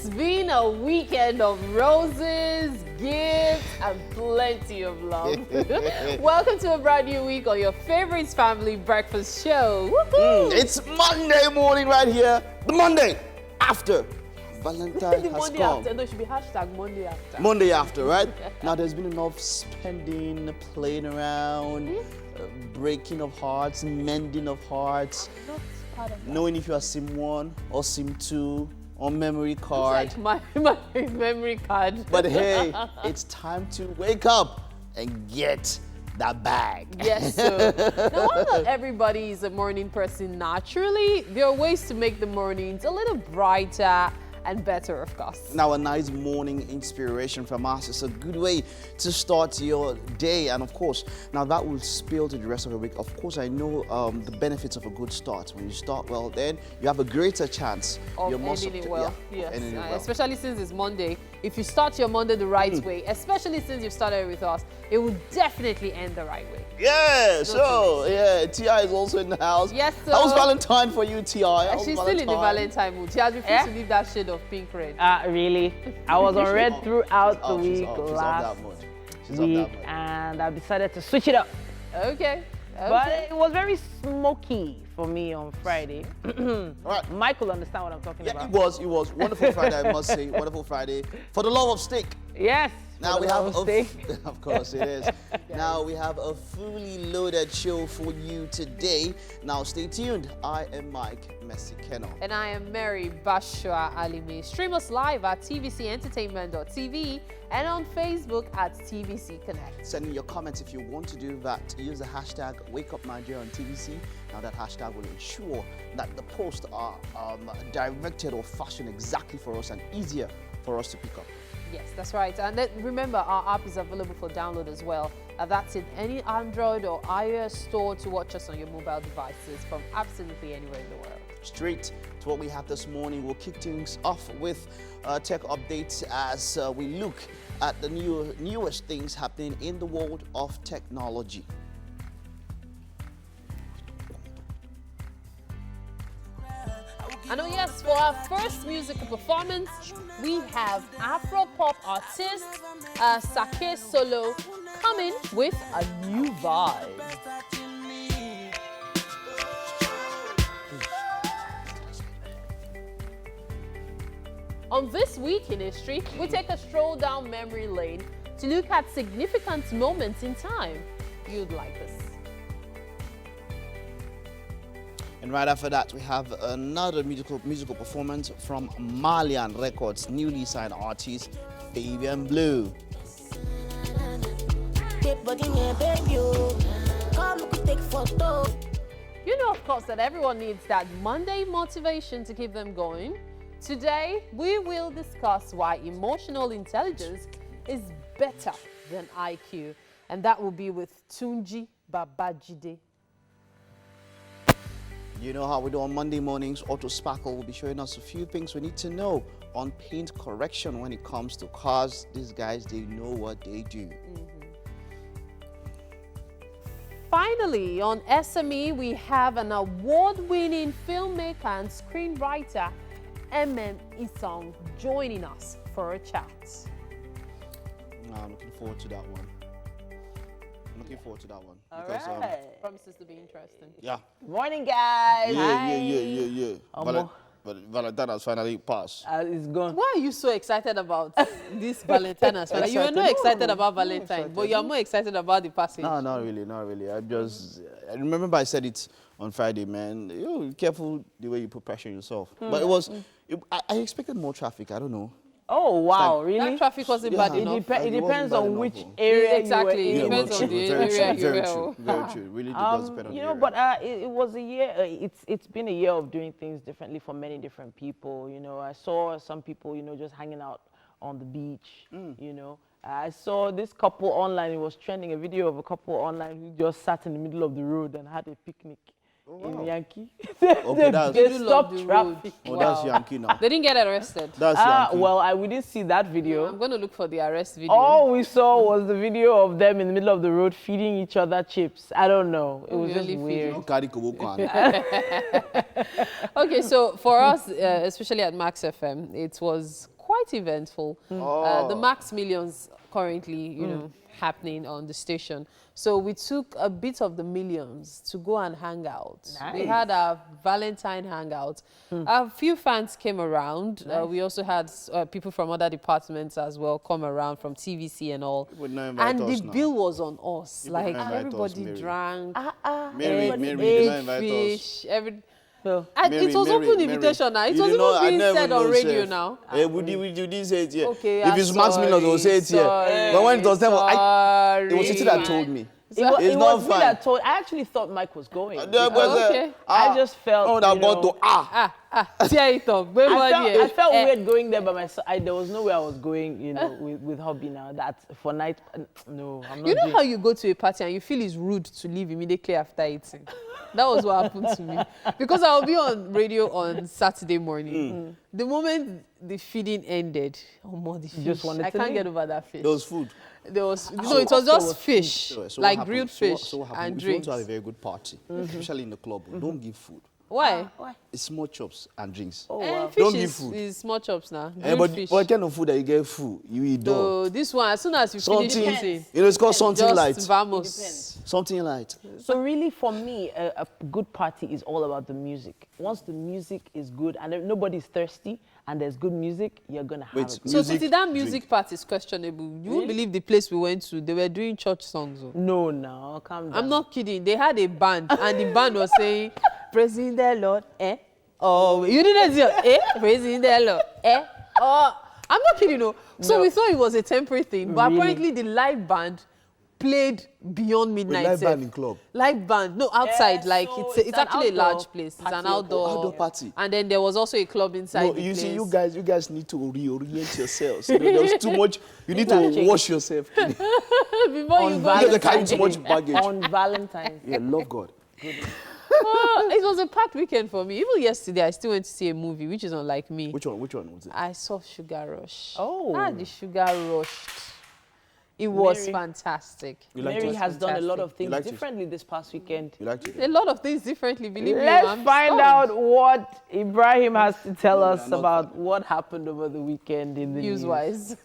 It's been a weekend of roses, gifts, and plenty of love. Welcome to a brand new week on your favorite family breakfast show. It's Monday morning right here. The Monday after Valentine The has Monday come. after, no, it should be hashtag Monday after. Monday after, right? Now there's been enough spending, playing around, breaking of hearts, mending of hearts, Not part of that. knowing if you are SIM 1 or SIM 2 or memory card. It's like my memory card. But hey, it's time to wake up and get that bag. Yes, sir. Now, while not everybody is a morning person naturally, there are ways to make the mornings a little brighter and better, of course. Now, a nice morning inspiration from us is a good way to start your day. And of course, now that will spill to the rest of the week. Of course, I know the benefits of a good start. When you start well, then you have a greater chance. Of ending it well. Yes. Especially since it's Monday. If you start your Monday the right way, especially since you've started with us, it will definitely end the right way. Yeah, so, yeah, T.I. is also in the house. Yes, sir. How was Valentine for you, T.I.? She's still in the Valentine mood. She has refused to leave that shade of pink red. Really? I was on red throughout the week last week, and I decided to switch it up. Okay. But it was very smoky for me on Friday. All right. Mike will understand what I'm talking Yeah, about. it was. Wonderful Friday, I must say. Wonderful Friday. For the love of steak. Yes. Now we have steak. of course it is. Now we have a fully loaded show for you today. Now stay tuned. I am Mike Messikeno. And I am Mary Bashua Alimi. Stream us live at tvcentertainment.tv and on Facebook at TVC Connect. Send me your comments if you want to do that. Use the hashtag #WakeUpNydia on TVC. Now that hashtag will ensure that the posts are directed or fashioned exactly for us and easier for us to pick up. Yes, that's right. And then remember, our app is available for download as well. That's in any Android or iOS store to watch us on your mobile devices from absolutely anywhere in the world. Straight to what we have this morning, we'll kick things off with tech updates as we look at the newest things happening in the world of technology. And oh yes, for our first musical performance, we have Afro-pop artist Sake Solo coming with a new vibe. On This Week in History, we take a stroll down memory lane to look at significant moments in time. You'd like this. And right after that, we have another musical performance from Malian Records' newly signed artist, Fabian Blue. You know, of course, that everyone needs that Monday motivation to keep them going. Today, we will discuss why emotional intelligence is better than IQ. And that will be with Tunji Babajide. You know how we do on Monday mornings. Auto Sparkle will be showing us a few things we need to know on paint correction when it comes to cars. These guys, they know what they do. Finally, on SME, we have an award-winning filmmaker and screenwriter, MM Isong, joining us for a chat. I'm looking forward to that one. All Because, right. Promises to be interesting. yeah. Good morning, guys. Yeah. But Valentine has finally passed. It's gone. Why are you so excited about this Valentine? You were not excited about Valentine, but you are more excited about the passage. No, not really. I remember I said it on Friday, man. Be careful the way you put pressure on yourself. But I expected more traffic. I don't know. Oh, wow, That really? traffic wasn't bad It, enough. it depends bad on enough, which though. area Exactly. you It were in. depends on the area you were. Very true. Really does depend on the You know, area. but it was a year, it's been a year of doing things differently for many different people. You know, I saw some people, you know, just hanging out on the beach, you know. I saw this couple online, it was trending, a video of a couple online who just sat in the middle of the road and had a picnic. in Yankee. Okay, they stopped traffic. Oh, that's Yankee now. They didn't get arrested. That's Yankee. Well, we didn't see that video. I'm going to look for the arrest video. All we saw was the video of them in the middle of the road feeding each other chips. I don't know. It was just Really weird. Don't carry Koboko. Okay, so for us, especially at Max FM, it was quite eventful. The Max Millions currently, you know, happening on the station. So we took a bit of the Millions to go and hang out. Nice. We had our Valentine hangout. A few fans came around. We also had people from other departments as well come around from TVC and all. And the bill was on us. Like everybody drank. Mary, ate fish. It was open invitation now. It was even being said on radio now. We didn't say it here. Okay, if it's Max Millions, we'll say it here. But when it was time, it was Titi that told me. It was me that told. I actually thought Mike was going. Okay. I just felt. Oh, that bought to tear it up. I felt weird going there by myself. There was nowhere I was going, you know, with hubby now. That for night. No, I'm not. You know how you go to a party and you feel it's rude to leave immediately after eating. That was what happened to me. Because I'll be on radio on Saturday morning. The moment the feeding ended, the fish. I can't get over that fish. There was food. It was just fish, like grilled fish and drinks. If you want to have a very good party, especially in the club, don't give food. Why? It's small chops and drinks. Wow. Fish Don't give food. is small chops now. But Fish. what kind of food that you get food, you eat dog. So this one, as soon as you finish eating, you know, it's called something light. Vamos. Something light. So really, for me, a good party is all about the music. Once the music is good and nobody's thirsty and there's good music, you're gonna have it. So that music part is questionable. You won't believe the place we went to. They were doing church songs. No, calm down. I'm not kidding. They had a band and the band was saying, praising the Lord, eh? Oh, you didn't see, eh? Praising the Lord, eh? Oh, I'm not kidding, no. So we thought it was a temporary thing, but apparently the live band played beyond midnight. Live band in club? Live band, no, outside. Yeah, like so it's actually a large place. It's an outdoor party. And then there was also a club inside. No, you see, you guys need to reorient yourselves. You know, there's too much. You need to wash yourself before you go. They carry too much baggage. On Valentine's. Yeah, love God. It was a packed weekend for me. Even yesterday, I still went to see a movie, which is unlike me. Which one was it? I saw Sugar Rush. Oh. The Sugar Rushed. It was fantastic. Mary has done a lot of things differently this past weekend. You liked it? A lot of things differently, believe me. Let's find out what Ibrahim has to tell us about what happened over the weekend in the news-wise.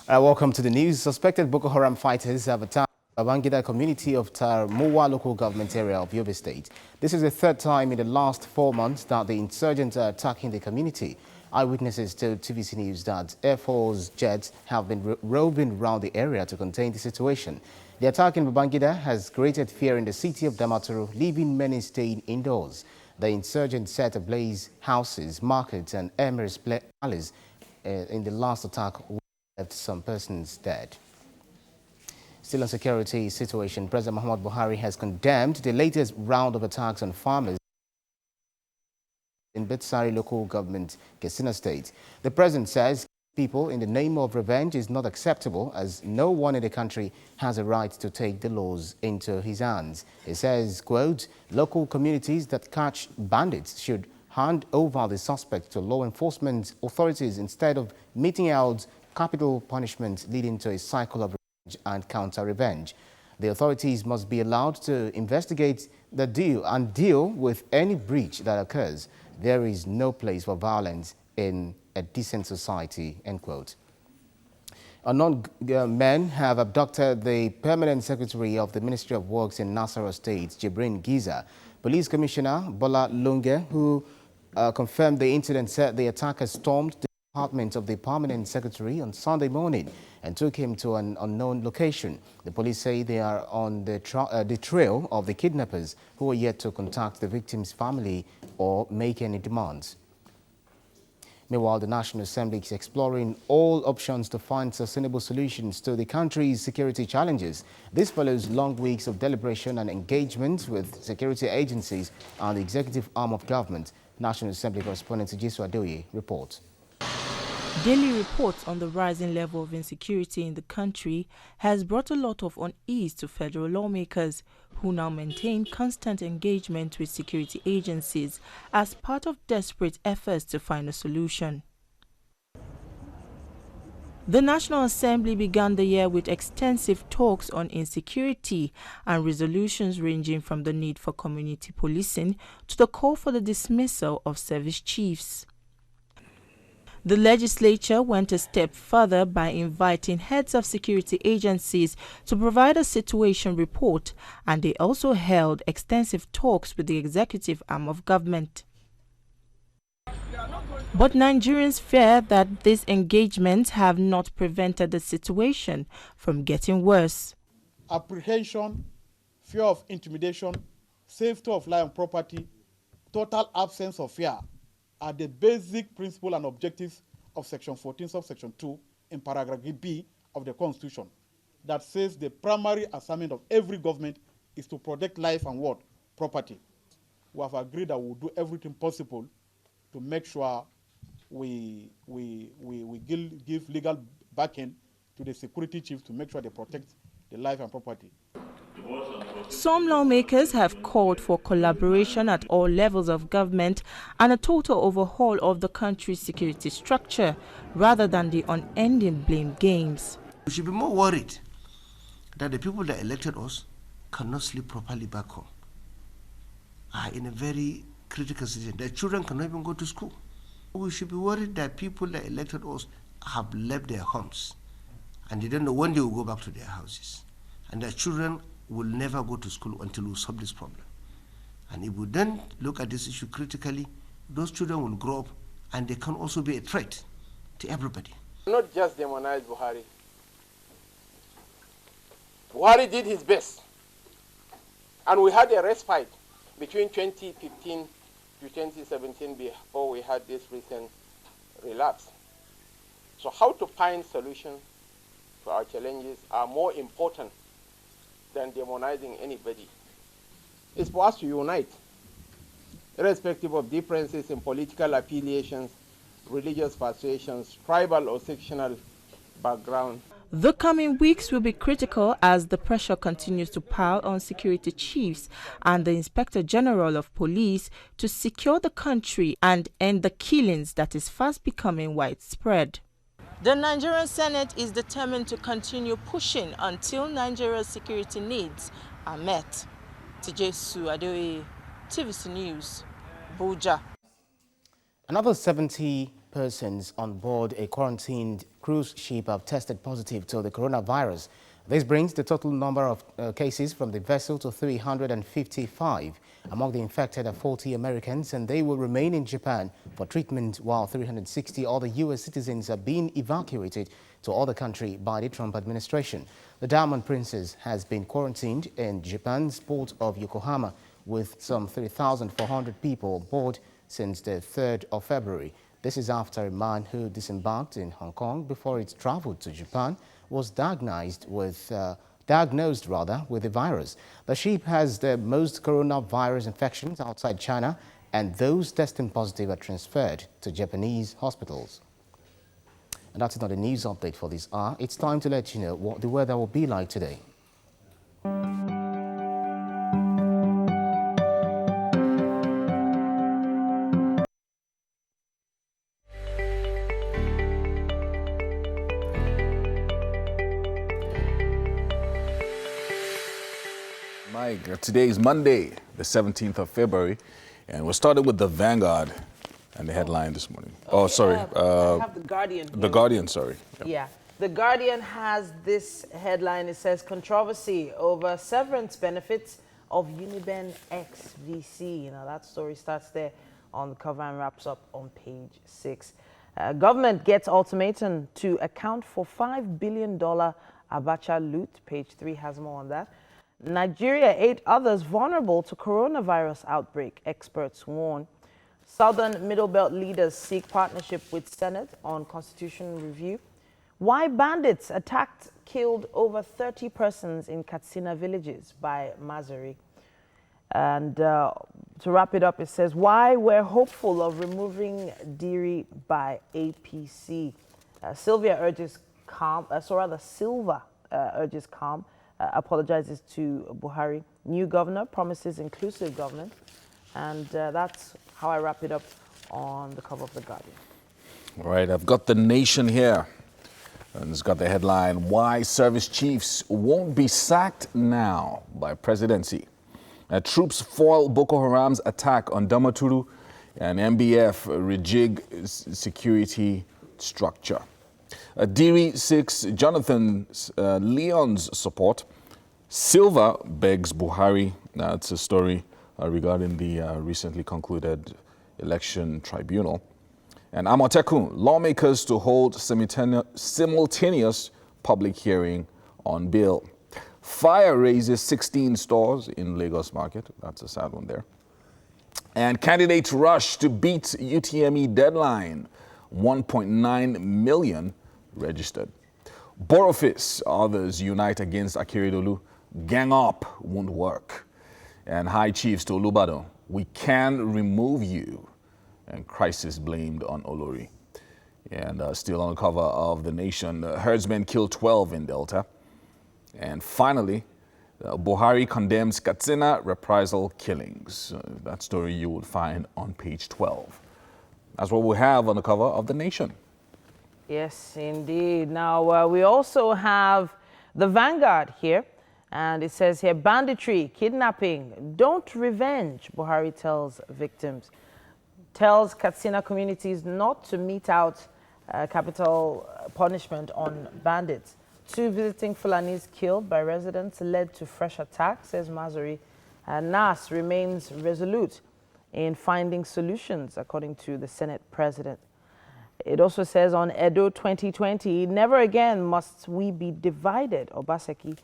Welcome to the news. Suspected Boko Haram fighters have attacked the Vanguard community of Tarmuwa local government area of Yobe State. This is the third time in the last 4 months that the insurgents are attacking the community. Eyewitnesses told TVC News that Air Force jets have been roving around the area to contain the situation. The attack in Babangida has created fear in the city of Damaturu, leaving many staying indoors. The insurgents set ablaze houses, markets and Emir's palace in the last attack, left some persons dead. Still on security situation, President Muhammad Buhari has condemned the latest round of attacks on farmers in Betsari local government, Katsina State. The president says people in the name of revenge is not acceptable, as no one in the country has a right to take the laws into his hands. He says, quote, local communities that catch bandits should hand over the suspect to law enforcement authorities instead of meting out capital punishment, leading to a cycle of revenge and counter-revenge. The authorities must be allowed to investigate the deal with any breach that occurs. There is no place for violence in a decent society, end quote. Unknown men have abducted the permanent secretary of the Ministry of Works in Nasarawa State, Jibrin Giza. Police Commissioner Bola Lunge, who confirmed the incident, said the attackers stormed the apartment of the permanent secretary on Sunday morning and took him to an unknown location. The police say they are on the trail of the kidnappers, who are yet to contact the victim's family or make any demands. Meanwhile, the National Assembly is exploring all options to find sustainable solutions to the country's security challenges. This follows long weeks of deliberation and engagement with security agencies and the executive arm of government. National Assembly correspondent Jisu Adoye reports. Daily reports on the rising level of insecurity in the country has brought a lot of unease to federal lawmakers, who now maintain constant engagement with security agencies as part of desperate efforts to find a solution. The National Assembly began the year with extensive talks on insecurity and resolutions ranging from the need for community policing to the call for the dismissal of service chiefs. The legislature went a step further by inviting heads of security agencies to provide a situation report, and they also held extensive talks with the executive arm of government. But Nigerians fear that these engagements have not prevented the situation from getting worse. Apprehension, fear of intimidation, safety of life and property, total absence of fear are the basic principles and objectives of Section 14, subsection 2, in paragraph B of the Constitution, that says the primary assignment of every government is to protect life and what? Property. We have agreed that we'll do everything possible to make sure we give legal backing to the security chiefs to make sure they protect the life and property. Some lawmakers have called for collaboration at all levels of government and a total overhaul of the country's security structure, rather than the unending blame games. We should be more worried that the people that elected us cannot sleep properly back home, are in a very critical situation. Their children cannot even go to school. We should be worried that people that elected us have left their homes and they don't know when they will go back to their houses. And their children will never go to school until we solve this problem. And if we then look at this issue critically, those children will grow up and they can also be a threat to everybody. Not just demonize Buhari. Buhari did his best. And we had a respite between 2015 to 2017 before we had this recent relapse. So how to find solutions to our challenges are more important than demonizing anybody. It's for us to unite, irrespective of differences in political affiliations, religious persuasions, tribal or sectional background. The coming weeks will be critical as the pressure continues to pile on security chiefs and the Inspector General of Police to secure the country and end the killings that is fast becoming widespread. The Nigerian Senate is determined to continue pushing until Nigeria's security needs are met. Tijesu Adeoye, TVC News, Abuja. Another 70 persons on board a quarantined cruise ship have tested positive to the coronavirus. This brings the total number of cases from the vessel to 355. Among the infected are 40 Americans, and they will remain in Japan for treatment, while 360 other U.S. citizens are being evacuated to other countries by the Trump administration. The Diamond Princess has been quarantined in Japan's port of Yokohama with some 3,400 people aboard since the 3rd of February. This is after a man who disembarked in Hong Kong before it traveled to Japan was diagnosed with the virus. The ship has the most coronavirus infections outside China, and those testing positive are transferred to Japanese hospitals. And that's not a news update for this hour. It's time to let you know what the weather will be like today. Today is Monday, the 17th of February, and we're starting with the Vanguard and the headline this morning. Oh, sorry. I have the Guardian. The Guardian, sorry. Yeah. The Guardian has this headline. It says, controversy over severance benefits of Uniben XVC. Now, that story starts there on the cover and wraps up on page 6. Government gets ultimatum to account for $5 billion Abacha loot. Page 3 has more on that. Nigeria, 8 others vulnerable to coronavirus outbreak, experts warn. Southern Middle Belt leaders seek partnership with Senate on constitutional review. Why bandits killed over 30 persons in Katsina villages by Mazari. And to wrap it up, it says, why we're hopeful of removing Diri by APC. Silva urges calm. Apologizes to Buhari. New governor promises inclusive government. And that's how I wrap it up on the cover of The Guardian. All right, I've got The Nation here. And it's got the headline, Why Service Chiefs Won't Be Sacked Now by Presidency. Troops foil Boko Haram's attack on Damaturu and MBF rejig security structure. Diri seeks Jonathan Leon's support. Silva begs Buhari. That's a story regarding the recently concluded election tribunal. And Amotekun, lawmakers to hold simultaneous public hearing on bill. Fire raises 16 stores in Lagos market. That's a sad one there. And candidates rush to beat UTME deadline. 1.9 million registered. Borough others unite against Akeredolu. Gang up won't work. And High Chiefs to Olubado, we can remove you. And crisis blamed on Olori. And still on the cover of The Nation, herdsmen killed 12 in Delta. And finally, Buhari condemns Katsina reprisal killings. That story you will find on page 12. That's what we have on the cover of The Nation. Yes, indeed. Now, we also have the Vanguard here. And it says here, banditry, kidnapping, don't revenge, Buhari tells victims. Tells Katsina communities not to mete out capital punishment on bandits. 2 visiting Fulanis killed by residents led to fresh attacks, says Mazuri. NAS remains resolute in finding solutions, according to the Senate president. It also says on Edo 2020, never again must we be divided, Obaseki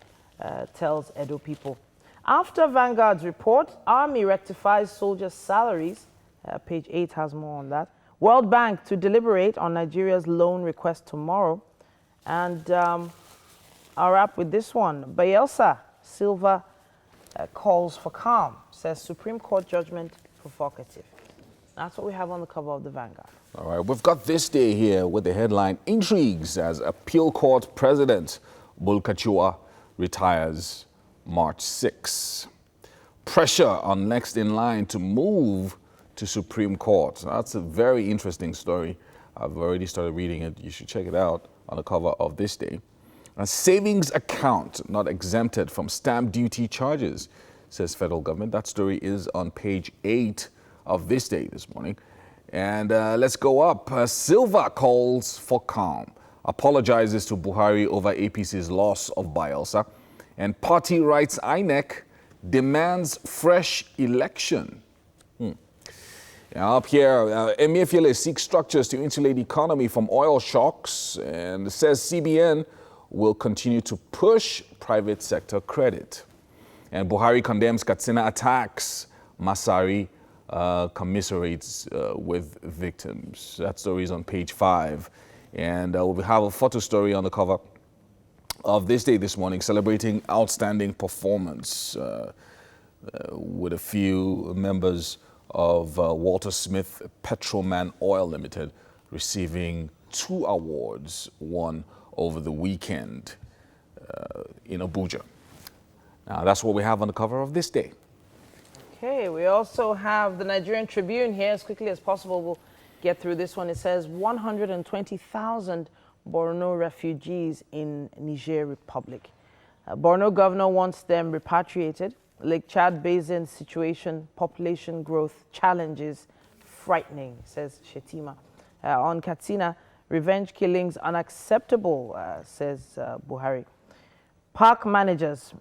tells Edo people. After Vanguard's report, Army rectifies soldiers' salaries. Page 8 has more on that. World Bank to deliberate on Nigeria's loan request tomorrow. And I'll wrap with this one. Bayelsa Silva calls for calm, says Supreme Court judgment provocative. That's what we have on the cover of the Vanguard. All right, we've got this day here with the headline, Intrigues as Appeal Court President Bulkachua retires March 6. Pressure on next in line to move to Supreme Court. That's a very interesting story. I've already started reading it. You should check it out on the cover of this day. A savings account not exempted from stamp duty charges, says federal government. That story is on page 8 of this day this morning. And let's go up. Silva calls for calm, apologizes to Buhari over APC's loss of Bayelsa, and party writes INEC demands fresh election. Up here, Emefiele seeks structures to insulate the economy from oil shocks and says CBN will continue to push private sector credit. And Buhari condemns Katsina attacks. Masari commiserates with victims. That story is on page 5. And we have a photo story on the cover of this day this morning celebrating outstanding performance with a few members of Walter Smith Petroman Oil Limited receiving 2 awards won over the weekend in Abuja. Now, that's what we have on the cover of this day. Okay, we also have the Nigerian Tribune here. As quickly as possible, we'll get through this one. It says 120,000 Borno refugees in Niger Republic. Borno governor wants them repatriated. Lake Chad Basin situation, population growth challenges, frightening, says Shetima. On Katsina, revenge killings unacceptable, says Buhari. Park managers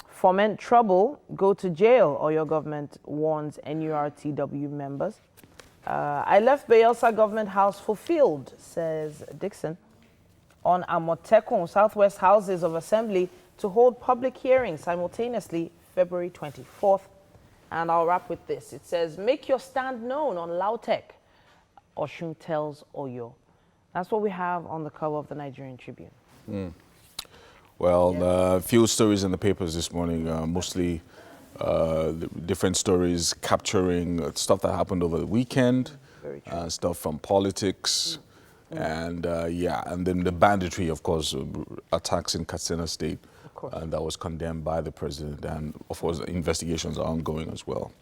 foment trouble, go to jail, or your government warns NURTW members. I left Bayelsa government house fulfilled, says Dixon. On Amotekun, Southwest Houses of Assembly to hold public hearings simultaneously February 24th. And I'll wrap with this. It says, make your stand known on Lautech. Oshun tells Oyo. That's what we have on the cover of the Nigerian Tribune. Well, a few stories in the papers this morning, mostly different stories capturing stuff that happened over the weekend, stuff from politics, and and then the banditry, of course, attacks in Katsina State. And that was condemned by the president, and of course investigations are ongoing as well.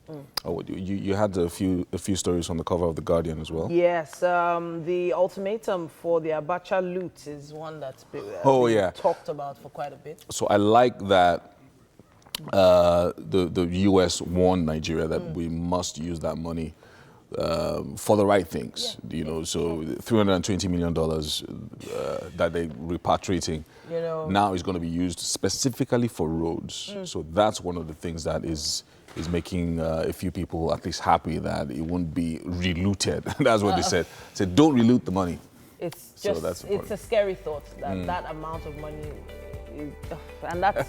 You had a few stories on the cover of The Guardian as well. Yes, the ultimatum for the Abacha loot is one that's been talked about for quite a bit. So I like that the U.S. warned Nigeria that we must use that money for the right things, you know. So $320 million that they're repatriating now is going to be used specifically for roads. So that's one of the things that is making a few people at least happy that it won't be relooted. That's what they said. Said don't reloot the money. It's So just, that's it's a scary thought that that amount of money, and that's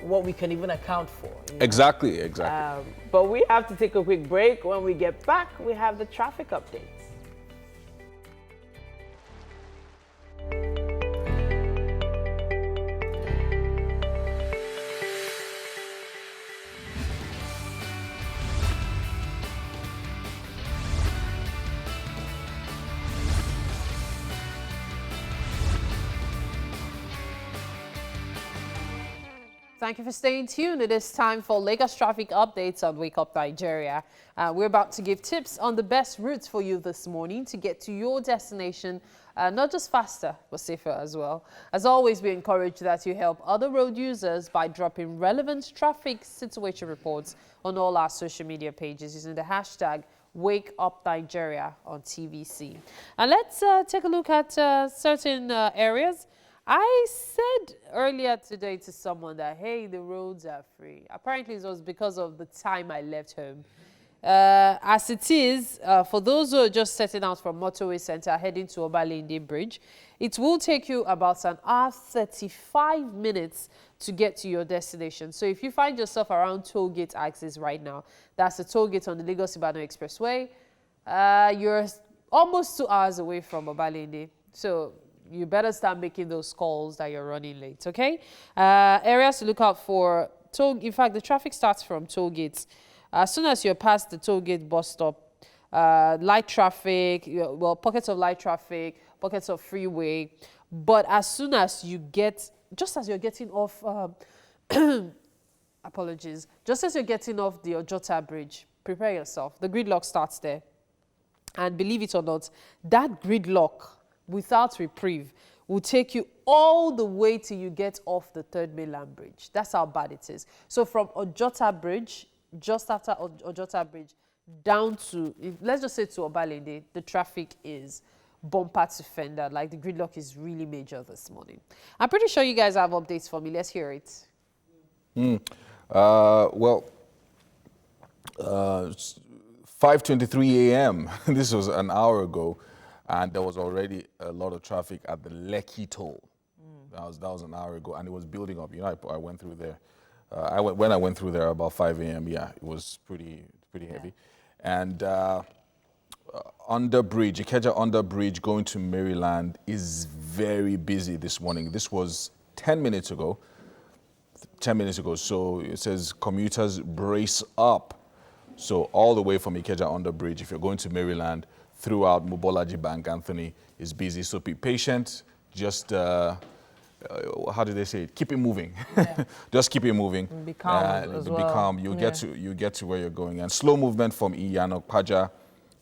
what we can even account for. You know? Exactly. But we have to take a quick break. When we get back, we have the traffic updates. Thank you for staying tuned. It is time for Legis Traffic updates on Wake Up Nigeria. We're about to give tips on the best routes for you this morning to get to your destination, not just faster, but safer as well. As always, we encourage that you help other road users by dropping relevant traffic situation reports on all our social media pages using the hashtag Wake Up Nigeria on TVC. And let's take a look at certain areas. I said earlier today to someone that, hey, the roads are free. Apparently, it was because of the time I left home. As it is, for those who are just setting out from Motorway Center heading to Obalende Bridge, it will take you about an hour 35 minutes to get to your destination. So if you find yourself around tollgate axis right now, that's the tollgate on the Lagos-Ibadan Expressway, you're almost 2 hours away from Obalende. So you better start making those calls that you're running late, okay? Areas to look out for. In fact, the traffic starts from toll gates. As soon as you're past the toll gate bus stop, light traffic, well, pockets of light traffic, pockets of freeway. But as soon as you get, just as you're getting off, apologies, just as you're getting off the Ojota Bridge, prepare yourself. The gridlock starts there. And believe it or not, that gridlock, without reprieve, will take you all the way till you get off the Third Mainland Bridge. That's how bad it is. So from Ojota Bridge, just after Ojota Bridge, down to, let's just say to Obalende, the traffic is bumper to fender. Like the gridlock is really major this morning. I'm pretty sure you guys have updates for me. Let's hear it. 5:23 a.m. This was an hour ago. And there was already a lot of traffic at the Lekki toll. That was an hour ago, and it was building up. You know, I went through there. When I went through there about 5 a.m., yeah, it was pretty heavy. And under bridge, Ikeja under bridge going to Maryland is very busy this morning. This was 10 minutes ago. So it says commuters brace up. So all the way from Ikeja under bridge, if you're going to Maryland, throughout Mobolaji Bank, Anthony is busy. So be patient. Just, how do they say it? Keep it moving. Yeah. Just keep it moving. Be calm as well. Be calm. You'll get to where you're going. And slow movement from Iyanopaja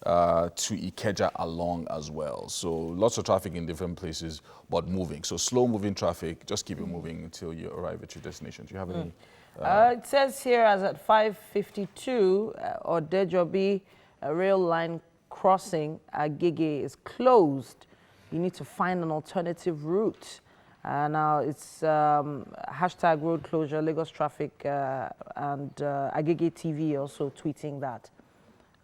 to Ikeja along as well. So lots of traffic in different places, but moving. So slow moving traffic. Just keep it moving until you arrive at your destination. Do you have any? It says here as at 5:52, Odejobi rail line crossing Agege is closed. You need to find an alternative route. Now it's hashtag road closure, Legis Traffic, and Agege TV also tweeting that.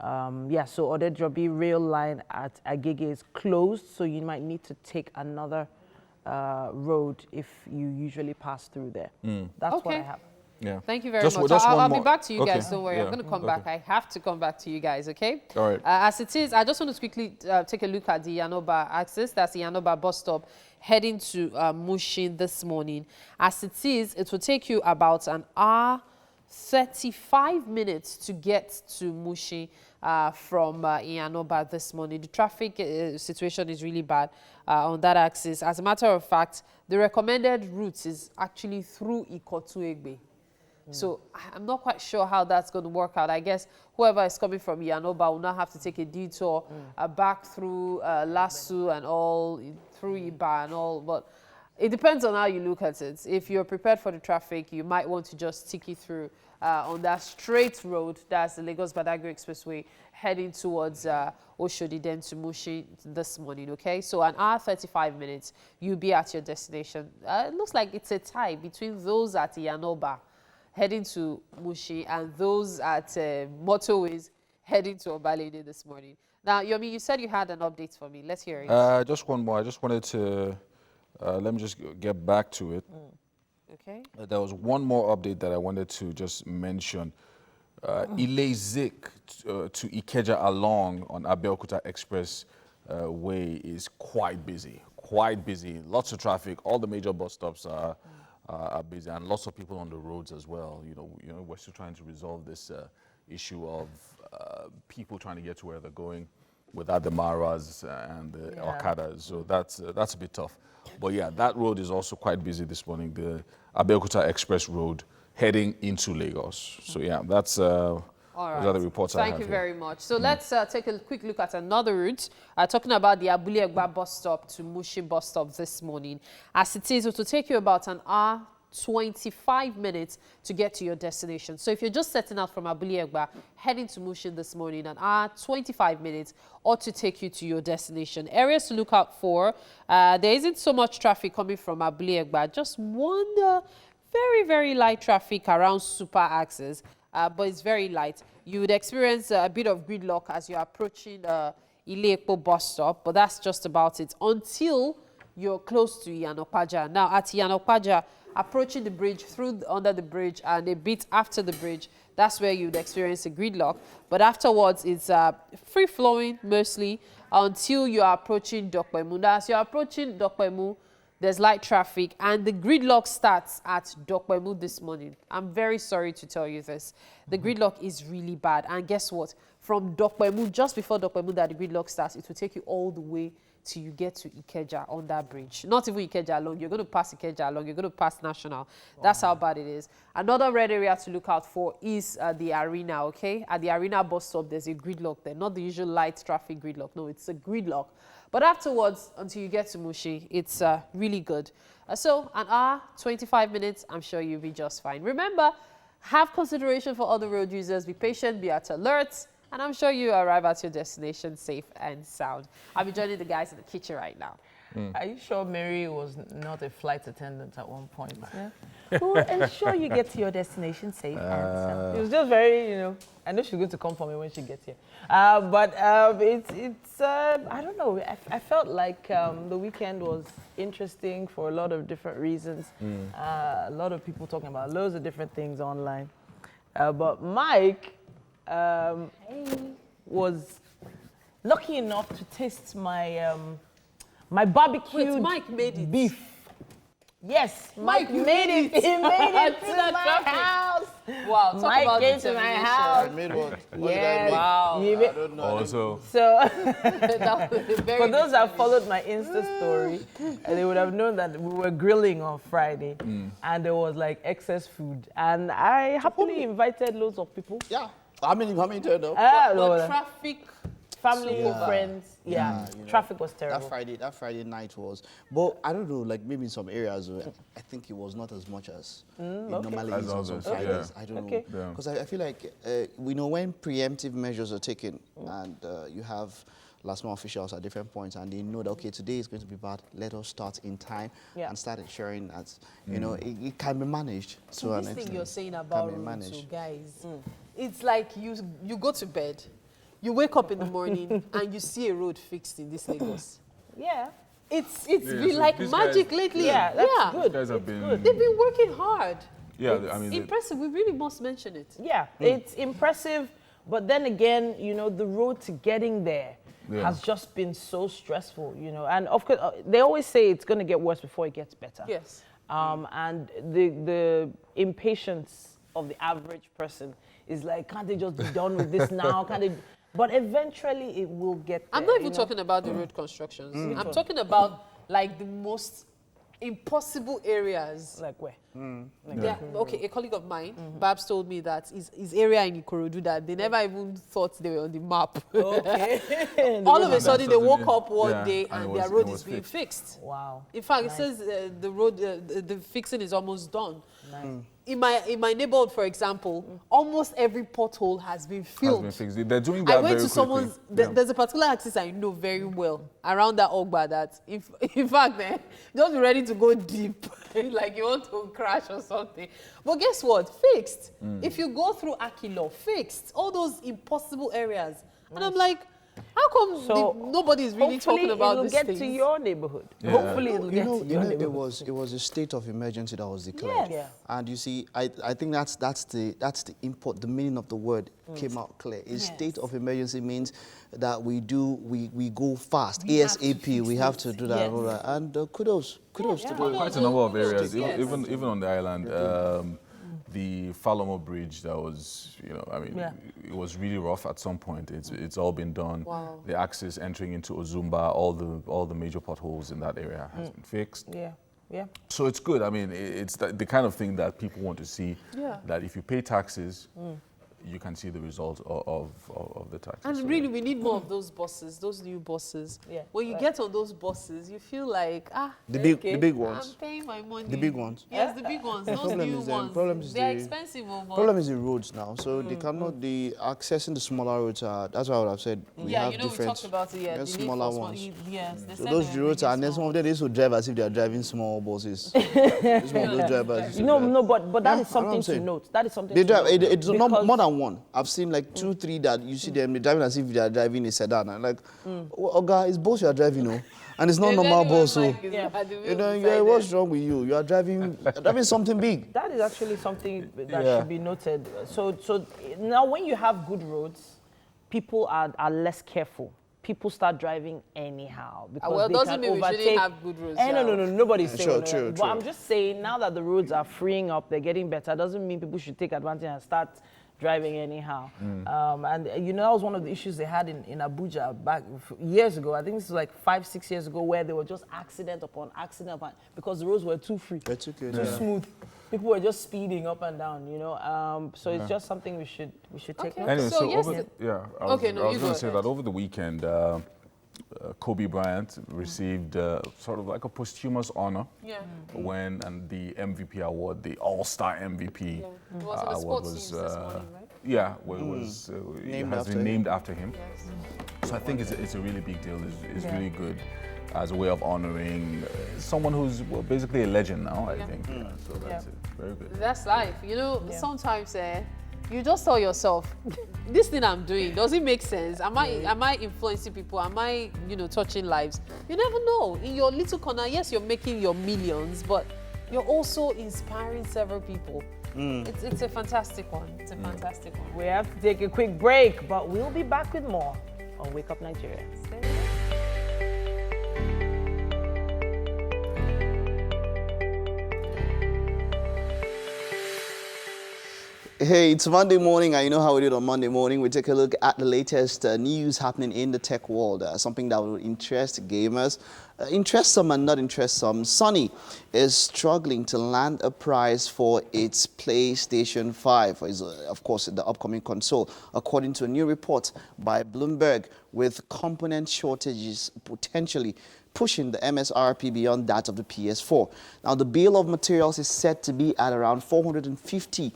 So Odejobi rail line at Agege is closed, so you might need to take another road if you usually pass through there. That's what I have. Yeah. Thank you very much. I'll be back to you guys. Don't worry. I'm going to come back. I have to come back to you guys, okay? All right. As it is, I just want to quickly take a look at the Yanoba axis. That's the Yanoba bus stop heading to Mushin this morning. As it is, it will take you about an hour, 35 minutes to get to Mushin from Yanoba this morning. The traffic situation is really bad on that axis. As a matter of fact, the recommended route is actually through Ikotu-Egbe. So I'm not quite sure how that's going to work out. I guess whoever is coming from Yanoba will now have to take a detour back through Lasu and all, through Iba and all. But it depends on how you look at it. If you're prepared for the traffic, you might want to just stick it through on that straight road, that's the Lagos-Badagry Expressway, heading towards Oshodi, then to Mushi this morning, okay? So an hour, 35 minutes, you'll be at your destination. It looks like it's a tie between those at Yanoba heading to Mushi and those at motorways heading to Obalede this morning. Now, Yomi, you said you had an update for me. Let's hear it. Just one more. I just wanted to, let me just get back to it. Okay. There was one more update that I wanted to just mention. Ile-Zik to Ikeja along on Abeokuta Express way is quite busy. Lots of traffic. All the major bus stops are busy, and lots of people on the roads as well. You know, we're still trying to resolve this issue of people trying to get to where they're going without the Maras and the Okadas. So that's a bit tough. But yeah, that road is also quite busy this morning. The Abeokuta Express Road heading into Lagos. So yeah, that's those are the reports I have. Thank you very much. So let's take a quick look at another route. Talking about the Abule Egba bus stop to Mushi bus stop this morning. As it is, it will take you about an hour, 25 minutes to get to your destination. So if you're just setting out from Abule Egba, heading to Mushi this morning, an hour, 25 minutes ought to take you to your destination. Areas to look out for, there isn't so much traffic coming from Abule Egba, just one very, very light traffic around Super Axis, but it's very light. You would experience a bit of gridlock as you're approaching Ile-Epo bus stop, but that's just about it until you're close to Iyanopaja. Now, at Iyanopaja, approaching the bridge, under the bridge, and a bit after the bridge, that's where you'd experience a gridlock. But afterwards, it's free-flowing mostly until you are approaching Dokpemu. Now, as you're approaching Dokpemu, there's light traffic, and the gridlock starts at Dokpemu this morning. I'm very sorry to tell you this. The gridlock is really bad. And guess what? From Dokpemu, just before Dokpemu that the gridlock starts, it will take you all the way till you get to Ikeja on that bridge. Not even Ikeja alone. You're going to pass Ikeja along. You're going to pass National. That's how bad it is. Another red area to look out for is the arena, okay? At the arena bus stop, there's a gridlock there. Not the usual light traffic gridlock. No, it's a gridlock. But afterwards, until you get to Mushi, it's really good. So an hour, 25 minutes, I'm sure you'll be just fine. Remember, have consideration for other road users. Be patient, be at alert. And I'm sure you arrive at your destination safe and sound. I'll be joining the guys in the kitchen right now. Are you sure Mary was not a flight attendant at one point? Yeah. Who will ensure you get to your destination safe and sound? It was just very, I know she's going to come for me when she gets here. But it's I don't know. I felt like the weekend was interesting for a lot of different reasons. A lot of people talking about loads of different things online. But Mike was lucky enough to taste my my barbecued Wait, Mike made it. beef. Yes, Mike made it. He made it to my house. Wow, talk Mike about came to my house. I made what? What did I Yes. make? Wow. He I made- don't know. Also, So, That was a very for those that followed my Insta story, they would have known that we were grilling on Friday, and there was like excess food, and I happily invited loads of people. Yeah. How many turned up? but traffic. Family, Yeah. friends, traffic was terrible. That Friday night was, but I don't know, like maybe in some areas, I think it was not as much as it normally As is on some others, Fridays. yeah. I don't Okay. know, Yeah. because I feel like we know when preemptive measures are taken and you have last mile officials at different points and they know that okay, today is going to be bad. Let us start in time and start ensuring that it can be managed. So an this thing extent. you're saying Can about be road, managed. so guys, it's like you go to bed, you wake up in the morning and you see a road fixed in this Lagos. Yeah, It's been so like these magic guys- lately. yeah, that's good. you guys have It's been. good. They've been working hard. Yeah, It's I mean, impressive. We really must mention it. Yeah, it's impressive, but then again, the road to getting there has just been so stressful, and of course, they always say it's going to get worse before it gets better. Yes. And the impatience of the average person is like, can't they just be done with this now? Can't they? But eventually it will get there. I'm not even talking about the road constructions. I'm talking about like the most impossible areas. Like where? Yeah. Okay, a colleague of mine, Babs, told me that his area in Ikorodu that they never even thought they were on the map. Okay. All of a sudden, they woke Saturday. up one Yeah, day and and it their was- road it is was being fixed. fixed. Wow. In fact, it says the road, the fixing is almost done. Nice. in my neighborhood, for example, almost every pothole has been filled. Has been fixed. They're doing that I went very to someone's. quickly. Yeah. There's a particular axis I know very well around that Ogba that, if in fact, just be ready to go deep, like you want to crash or something. But guess what? Fixed. If you go through Akilo, fixed. All those impossible areas, and I'm like, how come nobody is really talking about this? Hopefully, it'll get to your neighborhood. Yeah. Hopefully, it'll get to your neighborhood. It was a state of emergency that was declared. Yes. And you see, I think that's the import, the meaning of the word came out clear. A state of emergency means that we go fast, ASAP. We have to do that. Yes. All right. And kudos to the Quite a number of areas, even on the island. The Falomo Bridge, that was, it was really rough at some point. It's all been done. Wow. The access entering into Ozumba, all the major potholes in that area has been fixed. Yeah. So it's good. I mean, it's the kind of thing that people want to see. Yeah. That if you pay taxes, you can see the result of the taxes. And So really, we need more of those buses, those new buses. Yeah. When you get on those buses, you feel like, the okay, big ones. I'm paying my money. The big ones. Yes, the big ones. Those new ones. They're expensive. Problem is the roads now, so they cannot. The accessing the smaller roads are. That's why I would have said we have we different. talked about it. Yeah, the need smaller for ones. Yes, they So said those they were roads are, and then making some of small. them they used to drive as if they are driving small buses. Some of those drivers. used to drive. No, but that Yeah, is something I'm to saying. note. That is something They to drive. note. It's not Because- more than one. I've seen like 2, 3 that you see them. They're driving as if they are driving a sedan. I'm like, oh, guy, it's bus you are driving, no, and it's not normal bus. So what's wrong with you? You are driving something big. That is actually something that should be noted. So now when you have good roads, people are less careful. People start driving anyhow because well, they doesn't can mean we overtake. shouldn't have good roads. No, nobody's saying that. True. But I'm just saying now that the roads are freeing up, they're getting better. Doesn't mean people should take advantage and start driving anyhow. And that was one of the issues they had in Abuja back years ago. I think this was like 5, 6 years ago, where they were just accident upon accident because the roads were too free, They're too good. too smooth. People were just speeding up and down, so it's just something we should take note of. Anyway, So so yes, I was you going go to say ahead. that over the weekend, Kobe Bryant received sort of like a posthumous honor when the MVP award, the All-Star MVP It was in the award sports was news this morning, right? where it was Named has after been him. named after him. Yes. So I think it's a really big deal. It's really good as a way of honoring someone who's basically a legend now. I think so. That's it. Very good. That's life. Sometimes you just tell yourself, this thing I'm doing, does it make sense? Am I influencing people? Am I, touching lives? You never know. In your little corner, yes, you're making your millions, but you're also inspiring several people. It's a fantastic one. It's a fantastic one. We have to take a quick break, but we'll be back with more on Wake Up Nigeria. Stay there. Hey, it's Monday morning. You know how we do it on Monday morning. We take a look at the latest news happening in the tech world, something that will interest gamers, interest some and not interest some. Sony is struggling to land a price for its PlayStation 5, of course, the upcoming console, according to a new report by Bloomberg, with component shortages potentially pushing the MSRP beyond that of the PS4. Now, the bill of materials is set to be at around $450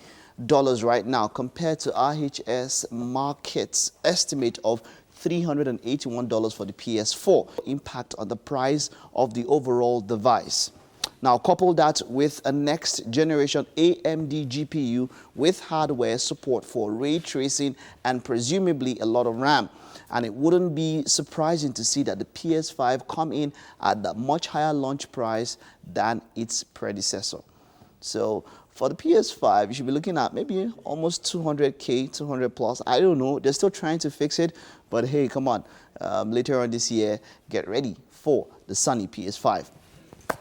right now, compared to RHS Market's estimate of $381 for the PS4. Impact on the price of the overall device. Now, couple that with a next generation AMD GPU with hardware support for ray tracing and presumably a lot of RAM. And it wouldn't be surprising to see that the PS5 come in at a much higher launch price than its predecessor. So for the PS5, you should be looking at maybe almost 200K, 200 plus. I don't know. They're still trying to fix it. But hey, come on. Later on this year, get ready for the Sony PS5.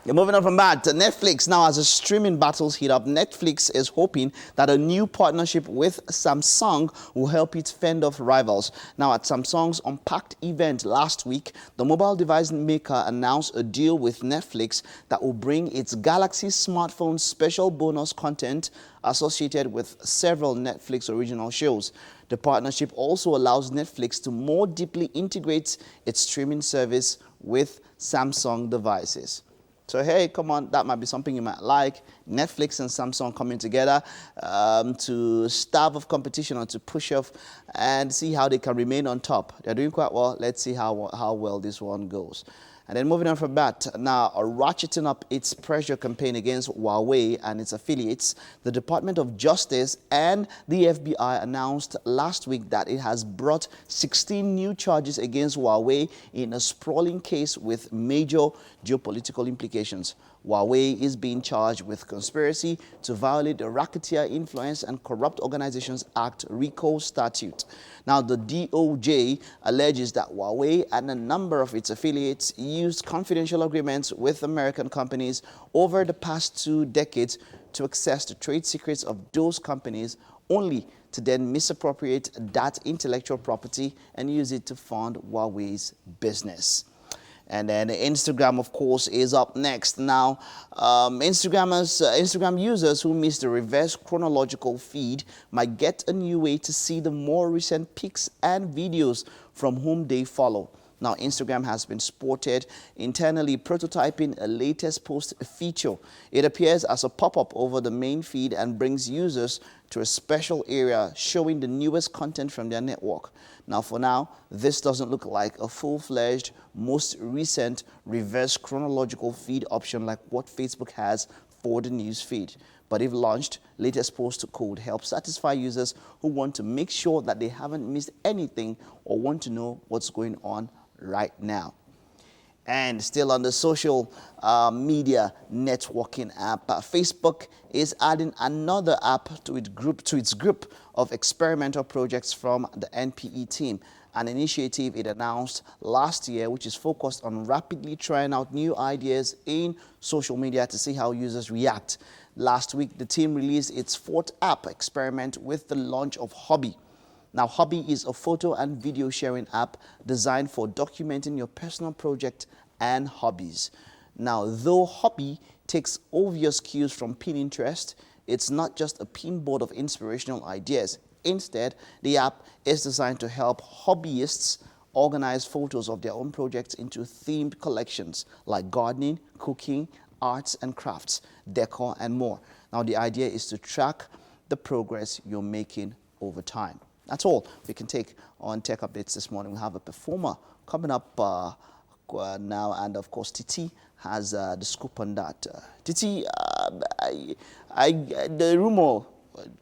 Yeah, moving on from that, Netflix now, as the streaming battles heat up, Netflix is hoping that a new partnership with Samsung will help it fend off rivals. Now, at Samsung's Unpacked event last week, the mobile device maker announced a deal with Netflix that will bring its Galaxy smartphone special bonus content associated with several Netflix original shows. The partnership also allows Netflix to more deeply integrate its streaming service with Samsung devices. So, hey, come on, that might be something you might like. Netflix and Samsung coming together to starve of competition or to push off and see how they can remain on top. They're doing quite well. Let's see how well this one goes. And then moving on from that, now ratcheting up its pressure campaign against Huawei and its affiliates, the Department of Justice and the FBI announced last week that it has brought 16 new charges against Huawei in a sprawling case with major geopolitical implications. Huawei is being charged with conspiracy to violate the Racketeer Influence and Corrupt Organizations Act RICO statute. Now, the DOJ alleges that Huawei and a number of its affiliates used confidential agreements with American companies over the past 2 decades to access the trade secrets of those companies, only to then misappropriate that intellectual property and use it to fund Huawei's business. And then Instagram, of course, is up next. Now, Instagram users who miss the reverse chronological feed might get a new way to see the more recent pics and videos from whom they follow. Now, Instagram has been spotted internally prototyping a latest post feature. It appears as a pop-up over the main feed and brings users to a special area showing the newest content from their network. Now, for now, this doesn't look like a full-fledged, most recent reverse chronological feed option like what Facebook has for the news feed. But if launched, latest post could help satisfy users who want to make sure that they haven't missed anything or want to know what's going on right now. And still on the social media networking app, Facebook is adding another app to its group of experimental projects from the NPE team, an initiative it announced last year, which is focused on rapidly trying out new ideas in social media to see how users react. Last week, the team released its 4th app experiment with the launch of Hobby. Now, Hobby is a photo and video sharing app designed for documenting your personal project and hobbies. Now, though Hobby takes obvious cues from Pinterest, it's not just a pinboard of inspirational ideas. Instead, the app is designed to help hobbyists organize photos of their own projects into themed collections like gardening, cooking, arts and crafts, decor, and more. Now, the idea is to track the progress you're making over time. That's all we can take on Tech Updates this morning. We have a performer coming up now, and of course, Titi has the scoop on that. Titi, the rumor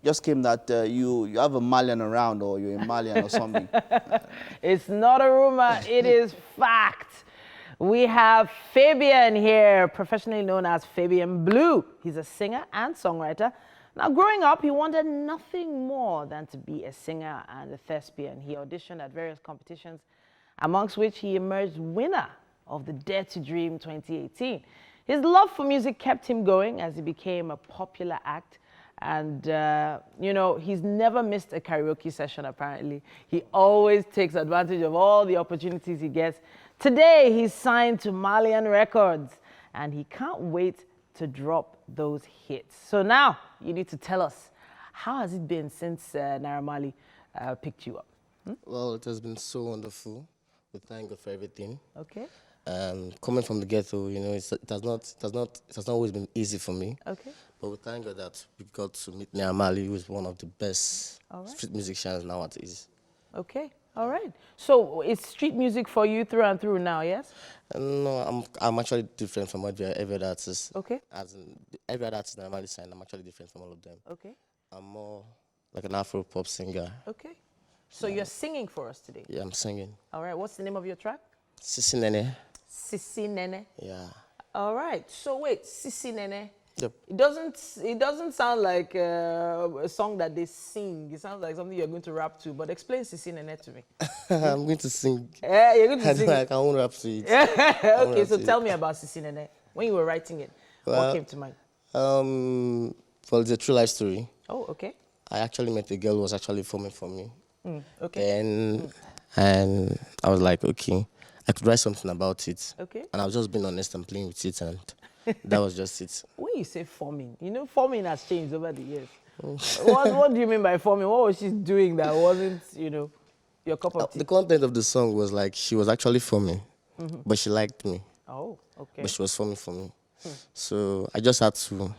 just came that you have a Malian around, or you're a Malian or something. It's not a rumor, it is fact. We have Fabian here, professionally known as Fabian Blue. He's a singer and songwriter. Now, growing up, he wanted nothing more than to be a singer and a thespian. He auditioned at various competitions, amongst which he emerged winner of the Dare to Dream 2018. His love for music kept him going as he became a popular act. And, you know, he's never missed a karaoke session, apparently. He always takes advantage of all the opportunities he gets. Today, he's signed to Malian Records, and he can't wait to drop those hits. So now, you need to tell us, how has it been since Naira Marley picked you up? Well, it has been so wonderful. We thank God for everything. Okay. Coming from the ghetto, you know, it has not always been easy for me. Okay. But we thank God that we got to meet Naira Marley, who is one of the best street musicians nowadays. Okay. All right. So it's street music for you through and through now, yes? No, I'm actually different from every other artist. Okay. As in, every other artist Naira Marley signed, I'm actually different from all of them. Okay. I'm more like an Afro pop singer. Okay. So you're singing for us today? Yeah, I'm singing. All right. What's the name of your track? Sisi Nene. Sisi Nene. Yeah. All right. So wait, Sisi Nene. Yep. It doesn't sound like a song that they sing. It sounds like something you're going to rap to. But explain Sisi Nene to me. I'm going to sing. Yeah, you're going to sing. I won't rap to it. Okay, so tell me about Sisi Nene. When you were writing it, what came to mind? Well, it's a true life story. Oh, okay. I actually met a girl who was actually forming for me. Okay. And I was like, okay, I could write something about it. Okay. And I was just being honest and playing with it, and that was just it. When you say forming, you know, forming has changed over the years. What do you mean by forming? What was she doing that wasn't, you know, your cup of tea? The content of the song was like she was actually forming, but she liked me. Oh, okay. But she was forming for me. So I just had to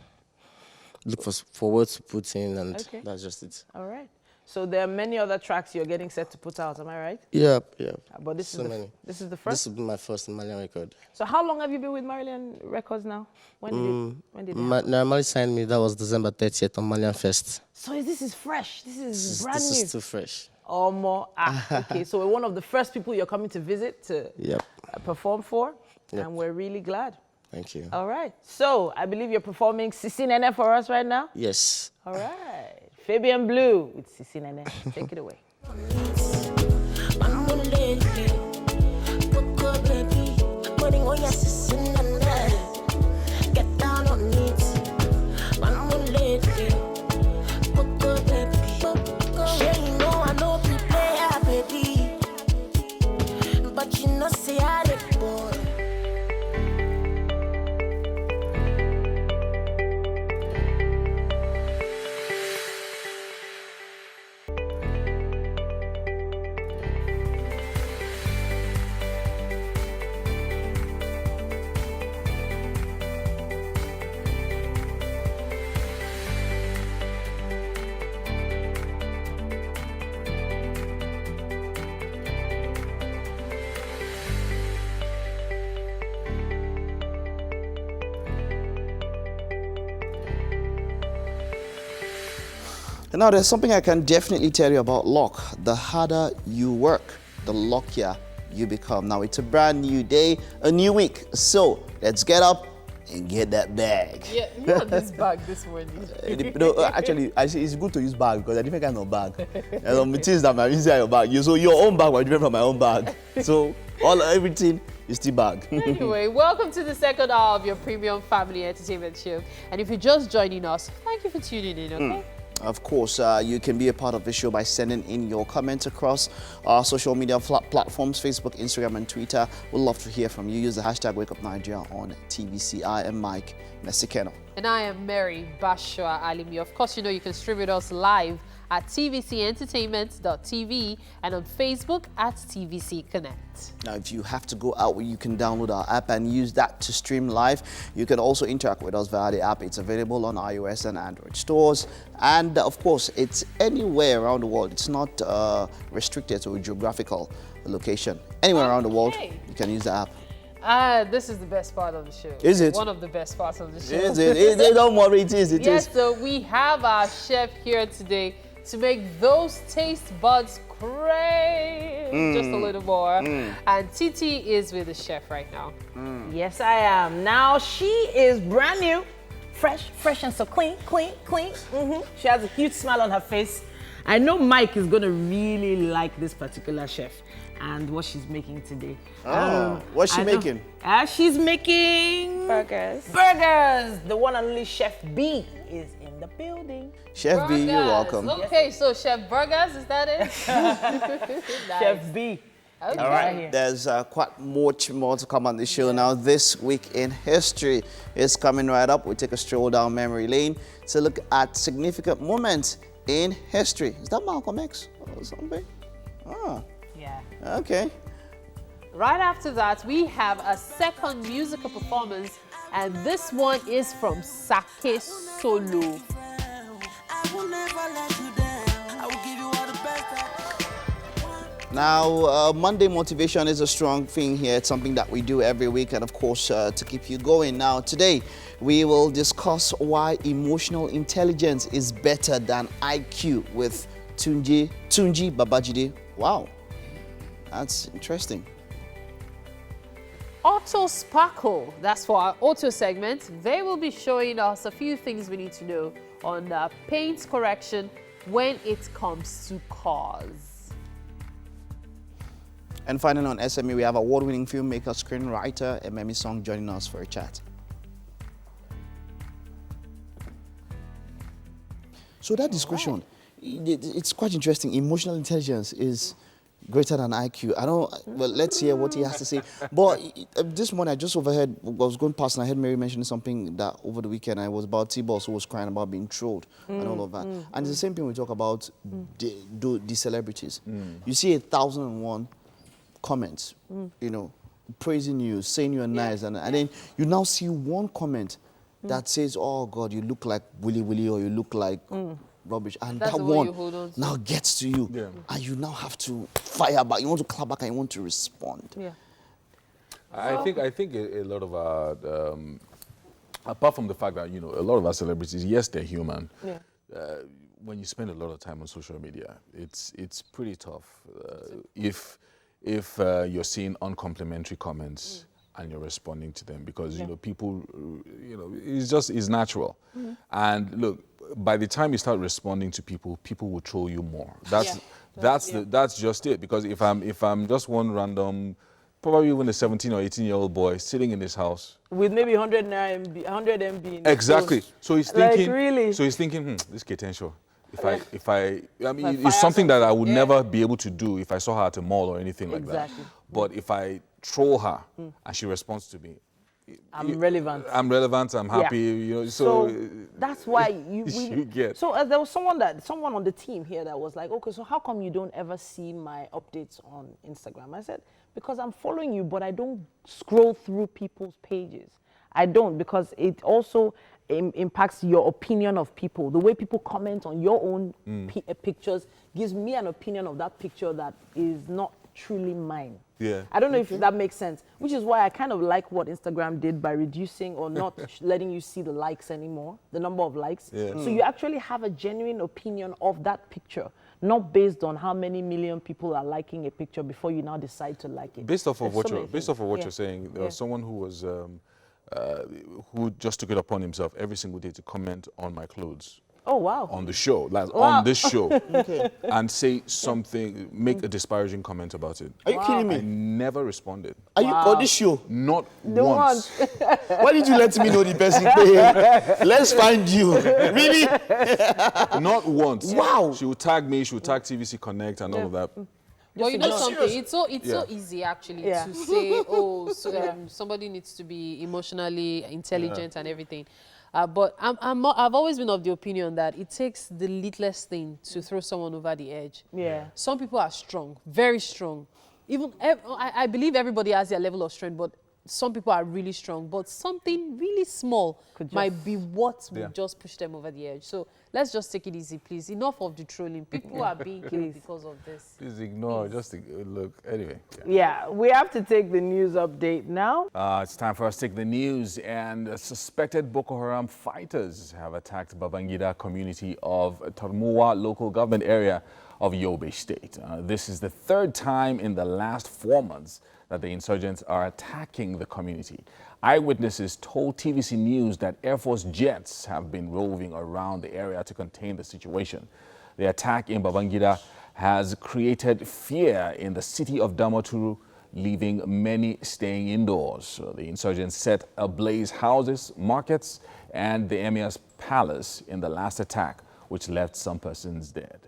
look for words to put in, and Okay. that's just it. All right. So there are many other tracks you're getting set to put out, am I right? Yep. But this So is many. this is the This first. will be my first Malian record. So how long have you been with Marillion Records now? When did it happen? Normally signed me, that was December 30th on Malian Fest. So this is fresh. This is brand This new. is too fresh. Or more. Okay. So we're one of the first people you're coming to visit to Yep. perform for, Yep. and we're really glad. Thank you. All right. So I believe you're performing Sisi Nene for us right now. Yes. All right. Fabian Blue with Sisi Nene. Take it away. And now there's something I can definitely tell you about luck. The harder you work, the luckier you become. Now it's a brand new day, a new week. So let's get up and get that bag. Yeah, you had this bag this morning. No, actually, I say it's good to use bag because a different kind of bag. And the things that might inside your bag. So your own bag was different from my own bag. So everything is still bag. Anyway, welcome to the second hour of your premium family entertainment show. And if you're just joining us, thank you for tuning in, okay? Of course, you can be a part of the show by sending in your comments across our social media platforms, Facebook, Instagram, and Twitter. We'd love to hear from you. Use the hashtag #WakeUpNydia on TVC. I am Mike Mexicano. And I am Mary Bashua Alimi. Of course, you know you can stream with us live at tvcentertainment.tv and on Facebook at TVC Connect. Now, if you have to go out, you can download our app and use that to stream live. You can also interact with us via the app. It's available on iOS and Android stores. And of course, it's anywhere around the world. It's not restricted to a geographical location. Anywhere around the world, you can use the app. This is the best part of the show. Is it? One of the best parts of the show. Is it? Don't worry, it is. Yes, so we have our chef here today to make those taste buds crave just a little more. And Titi is with the chef right now. Yes, I am. Now she is brand new, fresh and so clean. She has a huge smile on her face. I know Mike is going to really like this particular chef and what she's making today. What's she making? She's making burgers. The one and only Chef B is in the building. Chef B, you're welcome. Okay, so Chef Burgers, is that it? Nice. Chef B. Okay. All right, there's quite much more to come on the show now. This week in history is coming right up. We take a stroll down memory lane to look at significant moments in history. Is that Malcolm X or something? Yeah. Okay. Right after that, we have a second musical performance, and this one is from Sake Solo. Now, Monday motivation is a strong thing here. It's something that we do every week, and of course, to keep you going. Now, today, we will discuss why emotional intelligence is better than IQ with Tunji Babajide. Wow, that's interesting. Auto Sparkle, that's for our auto segment. They will be showing us a few things we need to know on paint correction when it comes to cars. And finally on SME, we have award-winning filmmaker, screenwriter, Ememi Song joining us for a chat. So that discussion, it's quite interesting. Emotional intelligence is greater than IQ. Well, let's hear what he has to say. But this morning, I just overheard, I was going past and I heard Mary mentioning something that over the weekend, I was about T-Boss who was crying about being trolled and all of that. And it's the same thing we talk about the celebrities. You see 1,001 comments, you know, praising you, saying you're nice, and then you now see one comment that says, oh God, you look like Willy Willy, or you look like rubbish, and That's that the one one you hold on to. now gets to you, and you now have to fire back. You want to clap back and you want to respond. Yeah. I think a lot of our, apart from the fact that, you know, a lot of our celebrities, yes, they're human. Yeah. When you spend a lot of time on social media, it's pretty tough. If you're seeing uncomplimentary comments and you're responding to them, because you know people, you know, it's natural. And look, by the time you start responding to people, people will troll you more. That's just it. Because if I'm just one random, probably even a 17 or 18-year-old boy sitting in his house with maybe 100 MB. In exactly. So he's thinking. Like, really? So he's thinking, this potential. I mean, it's something that I would never be able to do if I saw her at a mall or anything like that. But if I troll her and she responds to me, I'm relevant. I'm happy. You know, so that's why you get. So there was someone on the team here that was like, okay, so how come you don't ever see my updates on Instagram? I said, because I'm following you, but I don't scroll through people's pages. I don't, because it also impacts your opinion of people. The way people comment on your own pictures gives me an opinion of that picture that is not truly mine. Yeah. I don't know if that makes sense, which is why I kind of like what Instagram did by reducing or not letting you see the likes anymore, the number of likes. Yeah. So you actually have a genuine opinion of that picture, not based on how many million people are liking a picture before you now decide to like it. Based off of what you're saying, there was someone who was who just took it upon himself every single day to comment on my clothes. Oh, wow. On the show, like on this show, and say something, make a disparaging comment about it. Are you kidding me? I never responded. Are you on this show? Not once. Why did you let me know the person? Let's find you. Really? Not once. Wow. She would tag me, she would tag TVC Connect and all of that. Well, you know something, it's so easy actually to say, oh, somebody needs to be emotionally intelligent and everything. But I've always been of the opinion that it takes the littlest thing to throw someone over the edge. Yeah. Some people are strong, very strong. Even I believe everybody has their level of strength, but some people are really strong. But something really small might be what will just push them over the edge. So let's just take it easy, please. Enough of the trolling. People are being killed because of this. Please ignore. Just look. Anyway. Yeah, we have to take the news update now. It's time for us to take the news. And suspected Boko Haram fighters have attacked Babangida community of Tarmuwa local government area of Yobe State. This is the third time in the last 4 months that the insurgents are attacking the community. Eyewitnesses told TVC News that Air Force jets have been roving around the area to contain the situation. The attack in Babangida has created fear in the city of Damaturu, leaving many staying indoors. So the insurgents set ablaze houses, markets, and the emir's palace in the last attack, which left some persons dead.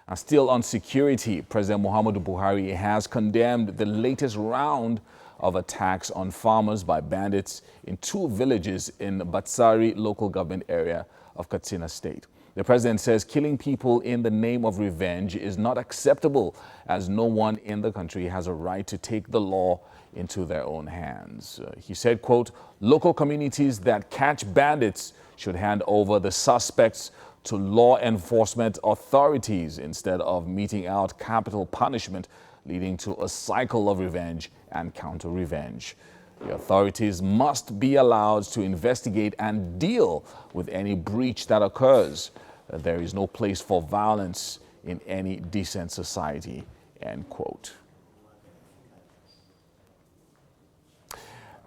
And still on security, President Muhammadu Buhari has condemned the latest round of attacks on farmers by bandits in 2 villages in Batsari local government area of Katsina State. The president says killing people in the name of revenge is not acceptable, as no one in the country has a right to take the law into their own hands. He said, quote, local communities that catch bandits should hand over the suspects to law enforcement authorities instead of meting out capital punishment, leading to a cycle of revenge and counter-revenge. The authorities must be allowed to investigate and deal with any breach that occurs. There is no place for violence in any decent society, end quote.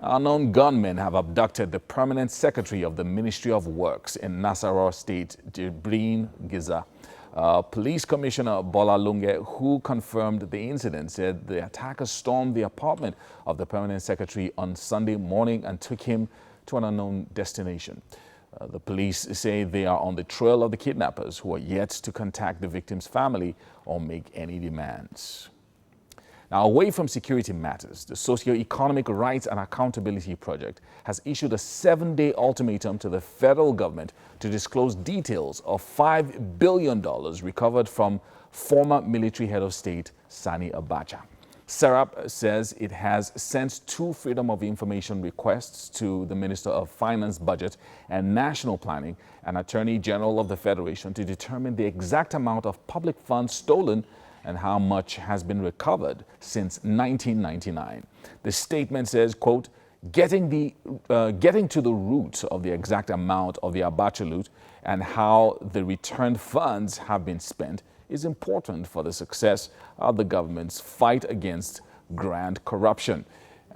Unknown gunmen have abducted the permanent secretary of the Ministry of Works in Nasarawa State, Jibrin Giza. Police Commissioner Bola Lunge, who confirmed the incident, said the attackers stormed the apartment of the permanent secretary on Sunday morning and took him to an unknown destination. The police say they are on the trail of the kidnappers, who are yet to contact the victim's family or make any demands. Now, away from security matters, the Socio-Economic Rights and Accountability Project has issued a 7-day ultimatum to the federal government to disclose details of $5 billion recovered from former military head of state Sani Abacha. SERAP says it has sent 2 Freedom of Information requests to the Minister of Finance, Budget and National Planning and Attorney General of the Federation to determine the exact amount of public funds stolen and how much has been recovered since 1999. The statement says, quote, getting to the root of the exact amount of the Abacha loot and how the returned funds have been spent is important for the success of the government's fight against grand corruption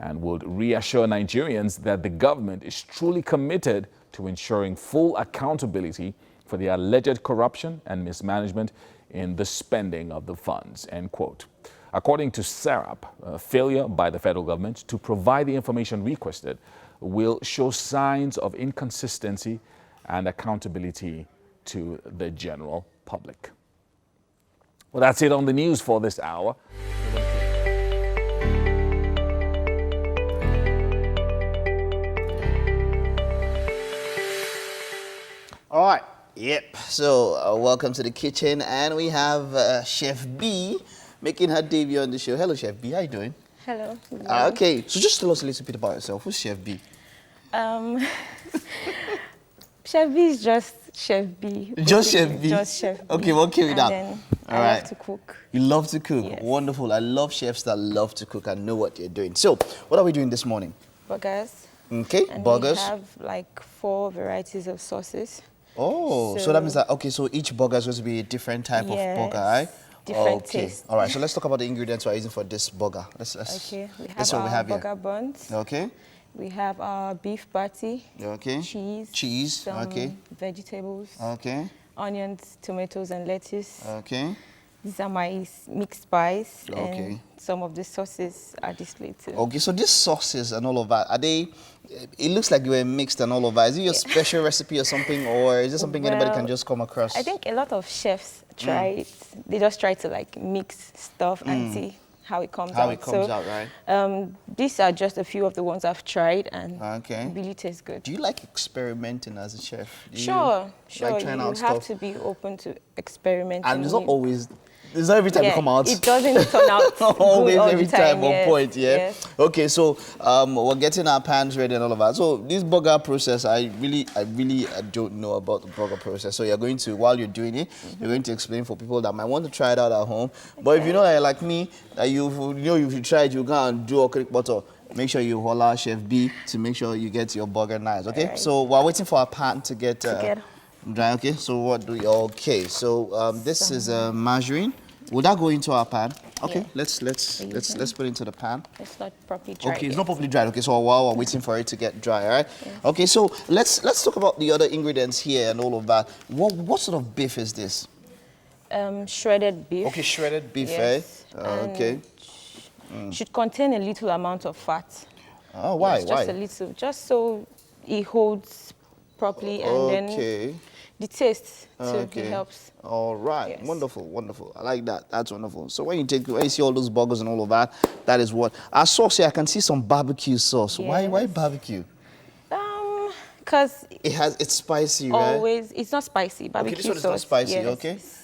and would reassure Nigerians that the government is truly committed to ensuring full accountability for the alleged corruption and mismanagement in the spending of the funds, end quote. According to SERAP, failure by the federal government to provide the information requested will show signs of inconsistency and accountability to the general public. Well, that's it on the news for this hour. All right. Yep. So welcome to the kitchen, and we have Chef B making her debut on the show. Hello, Chef B. How you doing? Hello. Okay. So just tell us a little bit about yourself. Who's Chef B? Chef B is just Chef B. Just Chef B? Just Chef B. Okay, we'll carry that. Then All I right. love to cook. You love to cook. Yes. Wonderful. I love chefs that love to cook and know what you're doing. So, what are we doing this morning? Burgers. Okay, And burgers. we have like 4 varieties of sauces. Oh, so that means that, okay, so each burger is going to be a different type of burger, right? Different taste. All right, so let's talk about the ingredients we're using for this burger. Okay, we have That's what our we have here. burger buns. Okay, We have our beef patty. okay. Cheese. Some okay. vegetables. Okay, Onions, tomatoes, and lettuce. okay. These are my mixed spice. Okay. And some of the sauces are displayed too. Okay, so these sauces and all of that, are they, it looks like you were mixed and all of that. Is it your special recipe or something, or is it something anybody can just come across? I think a lot of chefs try it. They just try to like mix stuff and see how it comes out. How it comes out, right? These are just a few of the ones I've tried and Okay. really taste good. Do you like experimenting as a chef? Do you Sure. like trying out You stuff? have to be open to experimenting. And it's not always, it's not every time you come out. It doesn't turn out always good all every the time. on Yes, point, yeah? yes. Okay, so we're getting our pans ready and all of that. So this burger process, I really don't know about the burger process. So you're going to, while you're doing it, you're going to explain for people that might want to try it out at home. But if you know that you're like me, that if you try it, you go and do a quick butter. Make sure you holler Chef B to make sure you get your burger nice, okay? Right. So we're waiting for our pan to get dry, okay? So what do we, okay, so this is margarine. Will that go into our pan? Okay, Yeah. let's put it into the pan. It's not properly dried. Okay, it's yet. not properly dried. Okay, so while we're waiting for it to get dry, all right? Yes. Okay, so let's talk about the other ingredients here and all of that. What sort of beef is this? Shredded beef. Okay, shredded beef, Yes, eh? Okay. Should contain a little amount of fat. Oh, why? Yes, just a little, just so it holds properly, and then Okay. the taste too, Okay. it helps. All right. Yes. Wonderful, wonderful. I like that. That's wonderful. So when you see all those burgers and all of that, that is what. Our sauce here, I can see some barbecue sauce. Why Yes. barbecue? Because It's spicy, right? always, it's not spicy. Barbecue this one is sauce. not spicy, yes, okay? it's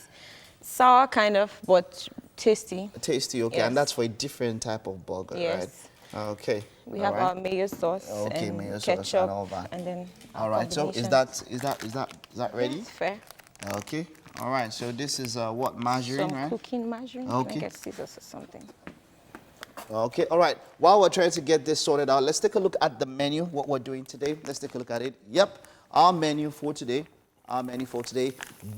sour kind of, but tasty. Tasty, okay. Yes. And that's for a different type of burger, Yes. right? Okay. We all have right. our mayo sauce Okay, and mayo sauce ketchup and all that. and then All our right. So is combination. that ready? Yes, fair. Okay. All right. So this is what, margarine, Some right? cooking margarine. Okay. Can I get scissors or something? Okay. All right. While we're trying to get this sorted out, let's take a look at the menu. What we're doing today. Let's take a look at it. Yep. Our menu for today.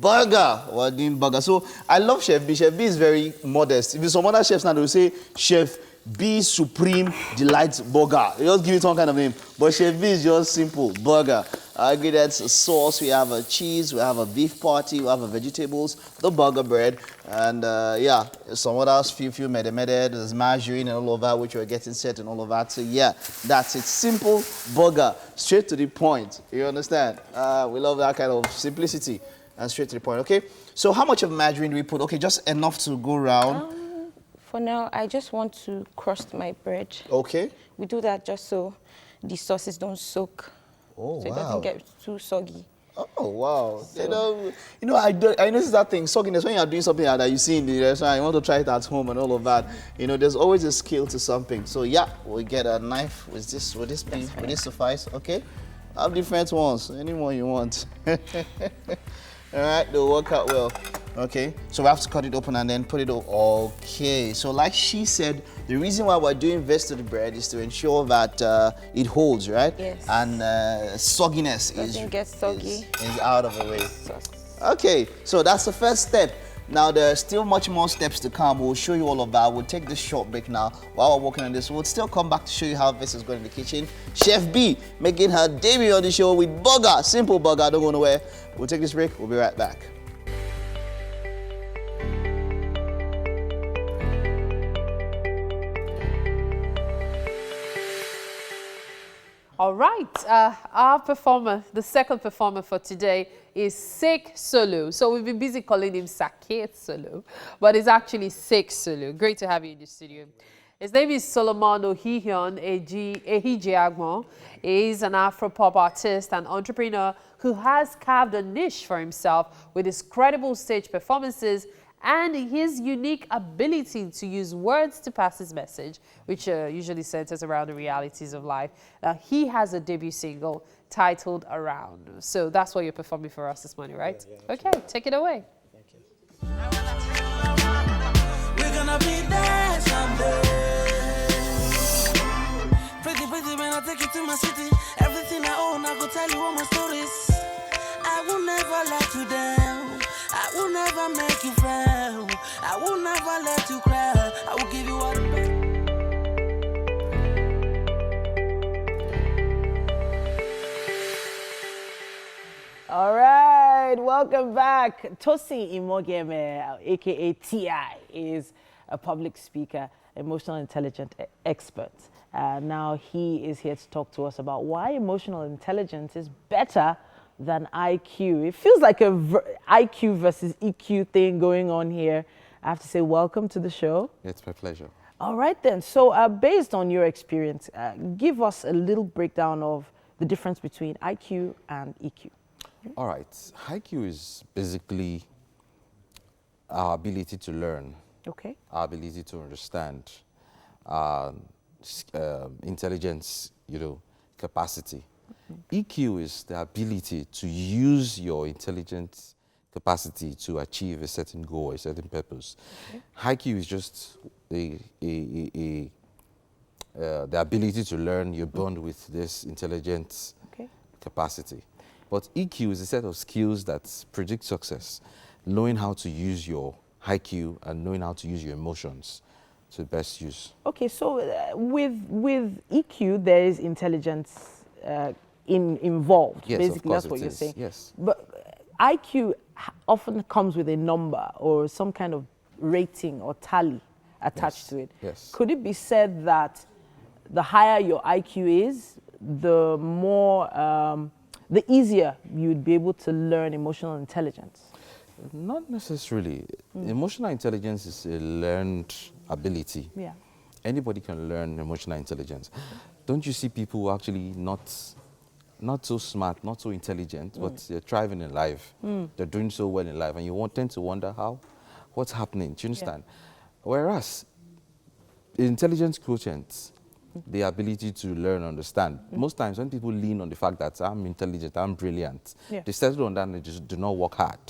Burger. We're doing burger. So I love Chef B. Chef B is very modest. If some other chefs now, they will say Chef B Supreme Delight Burger. They just give it some kind of name. But Chef B is just simple. Burger. Our ingredients, a sauce, we have a cheese, we have a beef patty, we have a vegetables, the burger bread, and yeah, some others, few mede, there's margarine and all of that, which we're getting set and all of that. So yeah, that's it. Simple burger, straight to the point. You understand? We love that kind of simplicity and straight to the point, okay? So how much of margarine do we put? Okay, just enough to go around. For now, I just want to crust my bread. Okay. We do that just so the sauces don't soak. Oh, so it wow. doesn't get too soggy. Oh wow! So- I noticed that thing. Sogginess when you are doing something like that, you see in the restaurant, you want to try it at home and all of that. There's always a skill to something. So yeah, we get a knife. Would this suffice? Okay, I have different ones. Any one you want. All right, they'll work out well. Okay, so we have to cut it open and then put it over. Okay, so like she said, the reason why we're doing vested bread is to ensure that it holds, right? Yes. And sogginess Doesn't get soggy. is out of the way. Okay, so that's the first step. Now there's still much more steps to come. We'll show you all of that. We'll take this short break now. While we're working on this, we'll still come back to show you how this is going in the kitchen. Chef B making her debut on the show with burger, simple burger. Don't go nowhere. We'll take this break. We'll be right back. All right, our performer, the second performer for today is Sek Solo. So we've been busy calling him Saket Solo, but it's actually Sek Solo. Great to have you in the studio. His name is Solomon Ohihion Ehijiagbon. He's an Afro-pop artist and entrepreneur who has carved a niche for himself with his credible stage performances and his unique ability to use words to pass his message, which usually centers around the realities of life. He has a debut single titled Around. So that's what you're performing for us this morning, right? Yeah, okay, take it away. Thank you. We're gonna be there someday. Pretty when I take you to my city. Everything I own, I go tell you all my stories. I will never let you down. I will never make you frown. I will never let you cry. I will give you all the best. All right, welcome back. Tosi Imogeme, aka T.I., is a public speaker, emotional intelligence expert. Now he is here to talk to us about why emotional intelligence is better than IQ. It feels like a IQ versus EQ thing going on here. I have to say welcome to the show. It's my pleasure. All right then, so based on your experience, give us a little breakdown of the difference between IQ and EQ. All right, IQ is basically our ability to learn, okay, our ability to understand, intelligence, capacity. EQ is the ability to use your intelligence capacity to achieve a certain goal, a certain purpose. Okay. IQ is just the ability to learn. You're born with this intelligence capacity. But EQ is a set of skills that predict success, knowing how to use your IQ and knowing how to use your emotions to best use. Okay, so with EQ, there is intelligence involved. Yes, basically, that's what you're saying. Yes. But IQ often comes with a number or some kind of rating or tally attached to it. Yes. Could it be said that the higher your IQ is, the more, the easier you'd be able to learn emotional intelligence? Not necessarily. Emotional intelligence is a learned ability. Yeah. Anybody can learn emotional intelligence. Don't you see people who are actually not so smart, not so intelligent, but they're thriving in life. They're doing so well in life, and you tend to wonder what's happening. Do you understand? Yeah. Whereas intelligence quotient, the ability to learn and understand. Most times when people lean on the fact that I'm intelligent, I'm brilliant, they settle on that and they just do not work hard.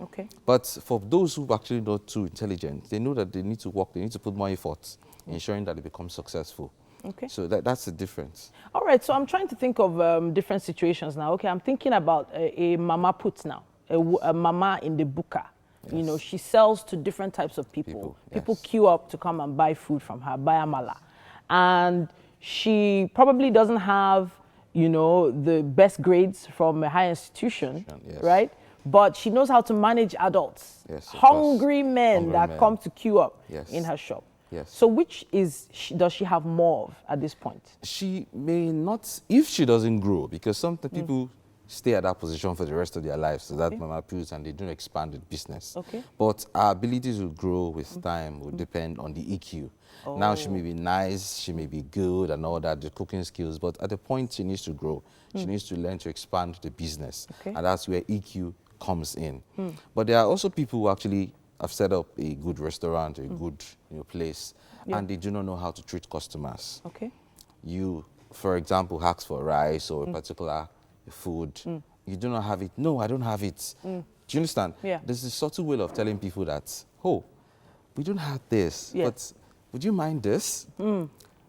Okay. But for those who are actually not too intelligent, they know that they need to work, they need to put more effort, ensuring that they become successful. Okay. So that's the difference. All right, so I'm trying to think of different situations now. Okay, I'm thinking about a mama put now, a mama in the buka. Yes. You know, she sells to different types of people. People queue up to come and buy food from her, buy amala. And she probably doesn't have, the best grades from a high institution, right? But she knows how to manage adults, hungry men that come to queue up in her shop. Yes. So which does she have more of at this point? She may not, if she doesn't grow, because some people stay at that position for the rest of their lives. So that mama pills and they don't expand the business. Okay. But our ability to grow with time will depend on the EQ. Now she may be nice, she may be good and all that, the cooking skills, but at the point she needs to grow. She needs to learn to expand the business. Okay. And that's where EQ comes in. But there are also people who actually have set up a good restaurant, a good place, and they do not know how to treat customers. Okay. You, for example, ask for rice or a particular food. You do not have it. No, I don't have it. Do you understand? Yeah. There's a subtle way of telling people that, oh, we don't have this, but would you mind this?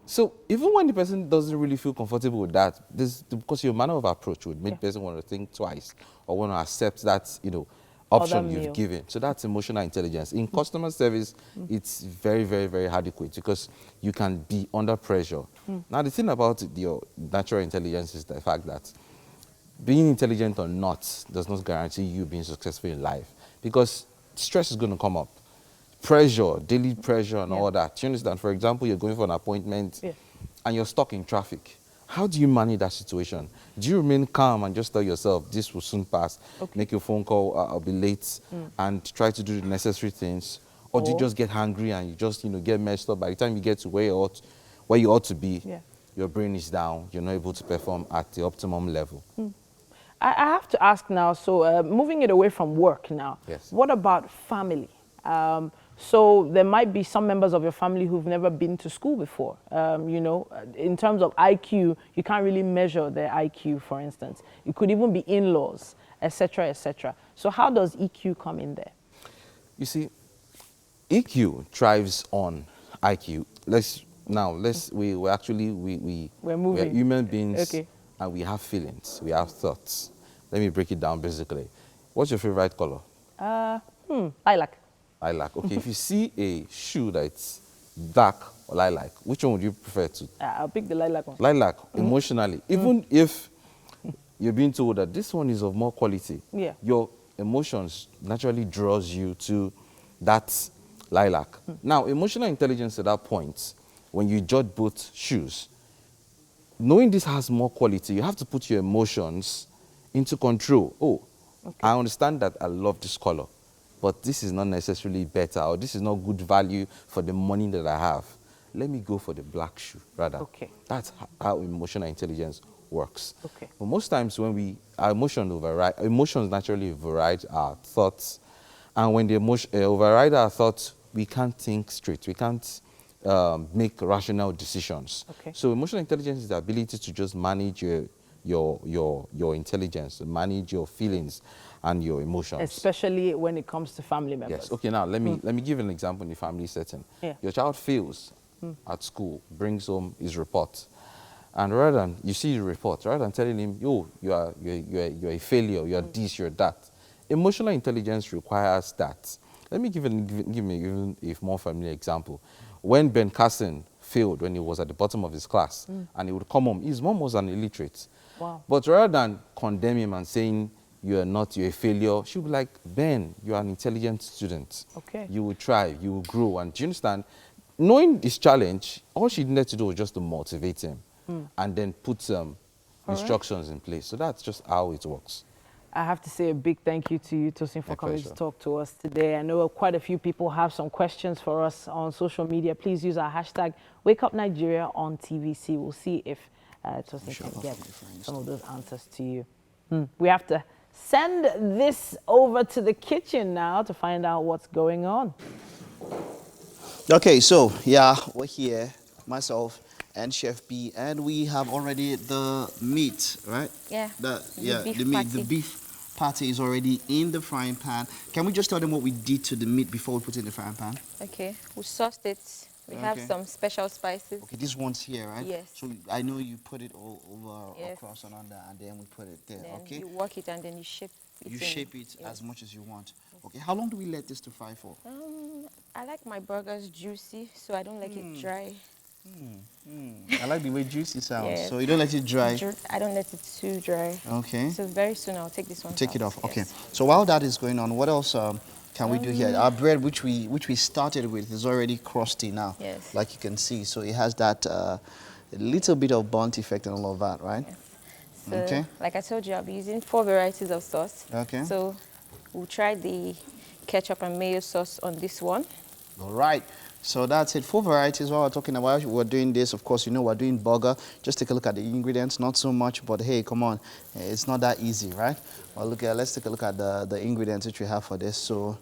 So even when the person doesn't really feel comfortable with that, because your manner of approach would make the person want to think twice or want to accept that, option you've given. So that's emotional intelligence. In customer service, it's very, very, very adequate because you can be under pressure. Now, the thing about your natural intelligence is the fact that being intelligent or not does not guarantee you being successful in life because stress is going to come up. Pressure, daily pressure and all that. You understand? For example, you're going for an appointment and you're stuck in traffic. How do you manage that situation? Do you remain calm and just tell yourself, this will soon pass, make your phone call, I'll be late, and try to do the necessary things? Or do you just get hungry and you just, get messed up? By the time you get to where you ought to be, your brain is down, you're not able to perform at the optimum level. I have to ask now, so moving it away from work now, what about family? So there might be some members of your family who've never been to school before. In terms of IQ, you can't really measure their IQ, for instance. It could even be in-laws, etc., etc. So how does EQ come in there? You see, EQ thrives on IQ. We're human beings and we have feelings, we have thoughts. Let me break it down basically. What's your favorite color? Lilac. Lilac. Okay, if you see a shoe that's dark or lilac, which one would you prefer to? I'll pick the lilac one. Lilac, emotionally. Even if you're being told that this one is of more quality, your emotions naturally draws you to that lilac. Now, emotional intelligence at that point, when you judge both shoes, knowing this has more quality, you have to put your emotions into control. Oh, I understand that I love this color, but this is not necessarily better, or this is not good value for the money that I have. Let me go for the black shoe, rather. Okay. That's how emotional intelligence works. Okay. But most times when our emotions naturally override our thoughts, and when the emotion override our thoughts, we can't think straight. We can't make rational decisions. Okay. So emotional intelligence is the ability to just manage your intelligence, manage your feelings and your emotions. Especially when it comes to family members. Yes. Okay, now let me give an example in the family setting. Your child fails at school, brings home his report. And rather than, you see the report, rather than telling him, yo, you're a failure, you're this, you're that. Emotional intelligence requires that. Let me give me a more familiar example. When Ben Carson failed when he was at the bottom of his class, and he would come home, his mom was an illiterate. Wow. But rather than condemn him and saying, you're a failure, she would be like, Ben, you're an intelligent student. Okay. You will thrive, you will grow. And do you understand? Knowing this challenge, all she needed to do was just to motivate him and then put some instructions in place. So that's just how it works. I have to say a big thank you to you, Tosin, for coming to talk to us today. I know quite a few people have some questions for us on social media. Please use our hashtag #WakeUpNigeria on TVC. We'll see if Tosin can get some of those answers to you. We have to send this over to the kitchen now to find out what's going on. Okay, so yeah, we're here, myself and Chef B, and we have already the meat, right? Yeah. The beef patty is already in the frying pan. Can we just tell them what we did to the meat before we put it in the frying pan? Okay, we sauced it. We have some special spices. Okay, this one's here, right? Yes. So I know you put it all over, across and under, and then we put it there, Then okay? you work it and then you shape it. You shape it as much as you want. Okay, how long do we let this to fry for? I like my burgers juicy, so I don't like it dry. I like the way juicy sounds. Yes. So you don't let it dry? I don't let it too dry. Okay. So very soon I'll take this one Take it out. off. Okay. So while that is going on, what else can we do here? Our bread, which we started with, is already crusty now. Yes. Like you can see. So it has that a little bit of burnt effect and all of that, right? Yes. So, Okay. like I told you, I'll be using 4 varieties of sauce. Okay. So, we'll try the ketchup and mayo sauce on this one. All right. So that's it. 4 varieties while we're talking about. We're doing this. Of course, you know, we're doing burger. Just take a look at the ingredients. Not so much, but hey, come on. It's not that easy, right? Well, let's take a look at the ingredients that we have for this. So,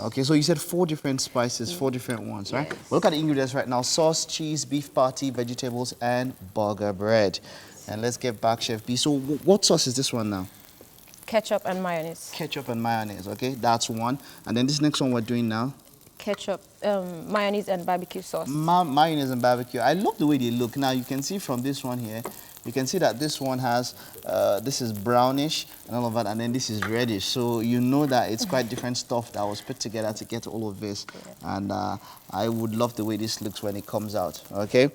okay, so you said 4 different spices, 4 different ones, right? Yes. We'll look at the ingredients right now. Sauce, cheese, beef patty, vegetables, and burger bread. And let's get back, Chef B. So what sauce is this one now? Ketchup and mayonnaise. Ketchup and mayonnaise, okay? That's one. And then this next one we're doing now? Ketchup, mayonnaise and barbecue sauce. Mayonnaise and barbecue. I love the way they look. Now, you can see from this one here, you can see that this one has, this is brownish and all of that, and then this is reddish. So you know that it's quite different stuff that was put together to get all of this. Yeah. And I would love the way this looks when it comes out, okay?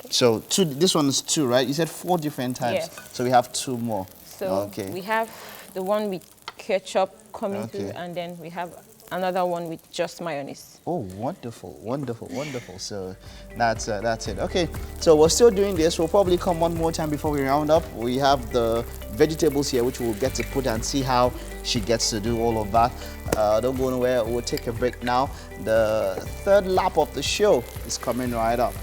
So this one is 2, right? You said 4 different types. Yes. So we have 2 more. So we have the one with ketchup coming through, and then we have another one with just mayonnaise. Oh, wonderful, wonderful, wonderful. So that's it. Okay, so we're still doing this. We'll probably come one more time before we round up. We have the vegetables here, which we'll get to put and see how she gets to do all of that. Don't go anywhere. We'll take a break now. The 3rd lap of the show is coming right up.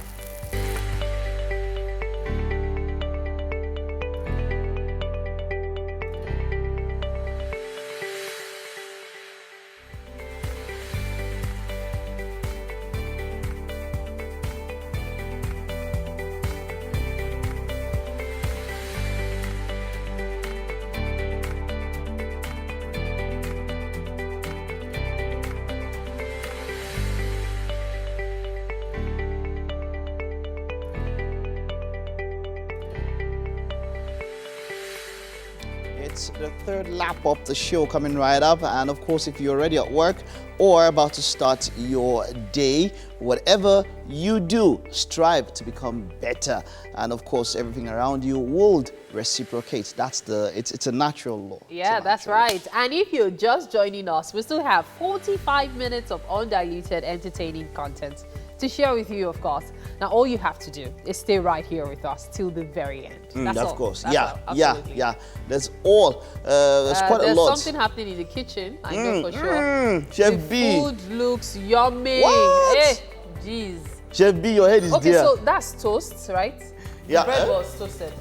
It's the 3rd lap of the show coming right up, and of course, if you're already at work or about to start your day, whatever you do, strive to become better, and of course, everything around you will reciprocate. It's a natural law. Yeah, that's right. And if you're just joining us, we still have 45 minutes of undiluted, entertaining content to share with you, of course. Now, all you have to do is stay right here with us till the very end. That's all. Of course. That's Yeah, all. yeah, Absolutely. yeah. There's quite a lot. There's something happening in the kitchen, I know for sure. Chef the B. food looks yummy. What? Hey, jeez. Chef B, your head is Okay, there. so that's toast, right? Yeah. The bread was toasted.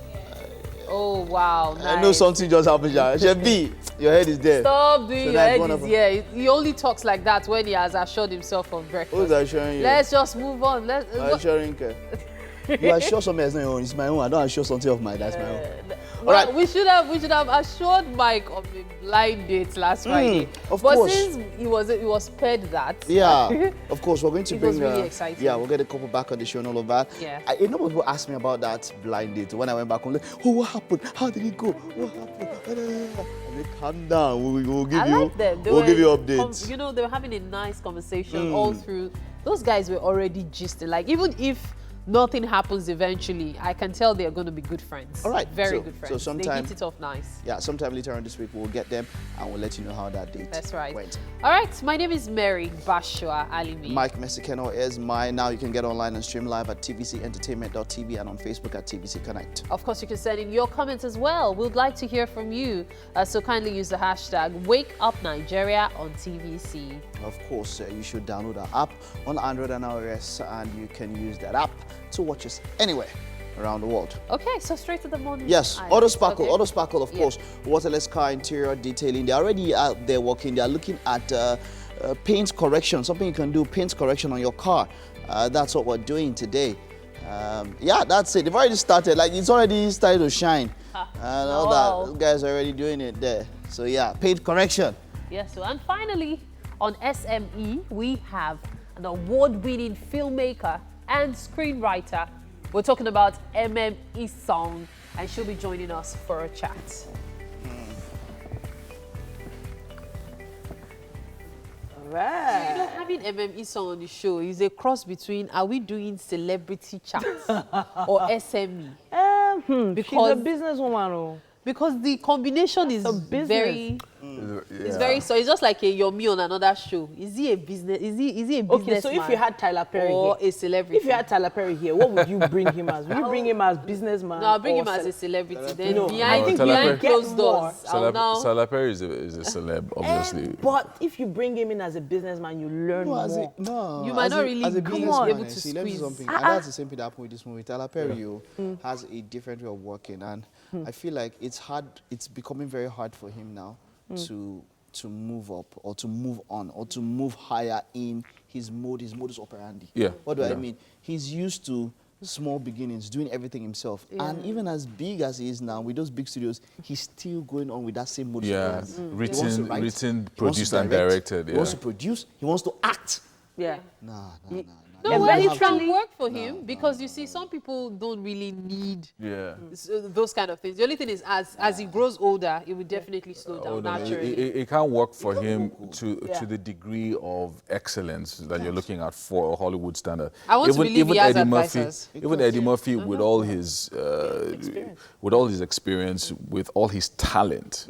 Oh, wow, nice. I know something just happened, Chef B, your head is there. Stop doing So your that's head wonderful. is here. He only talks like that when he has assured himself of breakfast. Who's assuring you? Let's just move on. Assuring you. You assure something that's not your own. It's my own. I don't assure something of mine. That's my own. All right. We should have assured Mike of a blind date last Friday. Of but course. since he was paid that. Yeah, of course. We're going to it bring. was really exciting. Yeah, we'll get a couple back on the show and all of that. Yeah. A number of people asked me about that blind date. When I went back home, like, oh, what happened? How did it go? What happened? I said, calm down. We'll give you. Like them. We'll give you updates. You know, they were having a nice conversation all through. Those guys were already gisting. Like, even if nothing happens eventually, I can tell they're going to be good friends. All right. Very good friends. So sometime, they hit it off nice. Yeah, sometime later on this week, we'll get them and we'll let you know how that date That's right. went. All right. My name is Mary Bashua Alimi. Mike Mesikeno is mine. Now you can get online and stream live at tvcentertainment.tv and on Facebook at TVC Connect. Of course, you can send in your comments as well. We'd like to hear from you. So kindly use the hashtag #WakeUpNigeria on TVC. Of course, you should download our app on Android and iOS, and you can use that app to watch us anywhere around the world. Okay, so straight to the morning. Yes, Auto Sparkle, of Yeah. course, waterless car interior detailing. They're already out there working. They're looking at paint correction, something you can do, paint correction on your car. That's what we're doing today. Yeah, that's it. They've already started. Like, it's already started to shine. And all that. Those guys are already doing it there. So yeah, paint correction. Yes, so, and finally, on SME, we have an award-winning filmmaker and screenwriter. We're talking about MME Song, and she'll be joining us for a chat. All right. You know, having MME Song on the show is a cross between, are we doing celebrity chats or SME? She's a businesswoman. because the combination is very, it's very, so it's just like a Yomi on another show. Is he a business, is he a businessman? Okay, so if you had Tyler Perry or here, a celebrity? if you had Tyler Perry here, what would you bring him as? Would you bring him as businessman? No, I'll bring him as a celebrity. Then No, behind, I think behind we closed get more. doors, I'll now... Tyler Perry is a celeb, obviously. But if you bring him in as a businessman, you learn more. You might not really be able to see, let me squeeze. do something. And that's the same thing that happened with this movie. Tyler Perry has a different way of working, and I feel like it's hard. It's becoming very hard for him now to move up or to move on or to move higher in his modus operandi. Yeah. What do I mean? He's used to small beginnings, doing everything himself. And even as big as he is now, with those big studios, he's still going on with that same modus operandi. Written, produced, and directed. He wants to produce, he wants to act. Yeah. Nah. No, well, it can work for him because you see, some people don't really need those kind of things. The only thing is, as he grows older, it will definitely slow down naturally. It can't work for him to the degree of excellence that you're looking at for a Hollywood standard. I want to believe he has advisors. Even Eddie Murphy, with all his experience, with all his talent.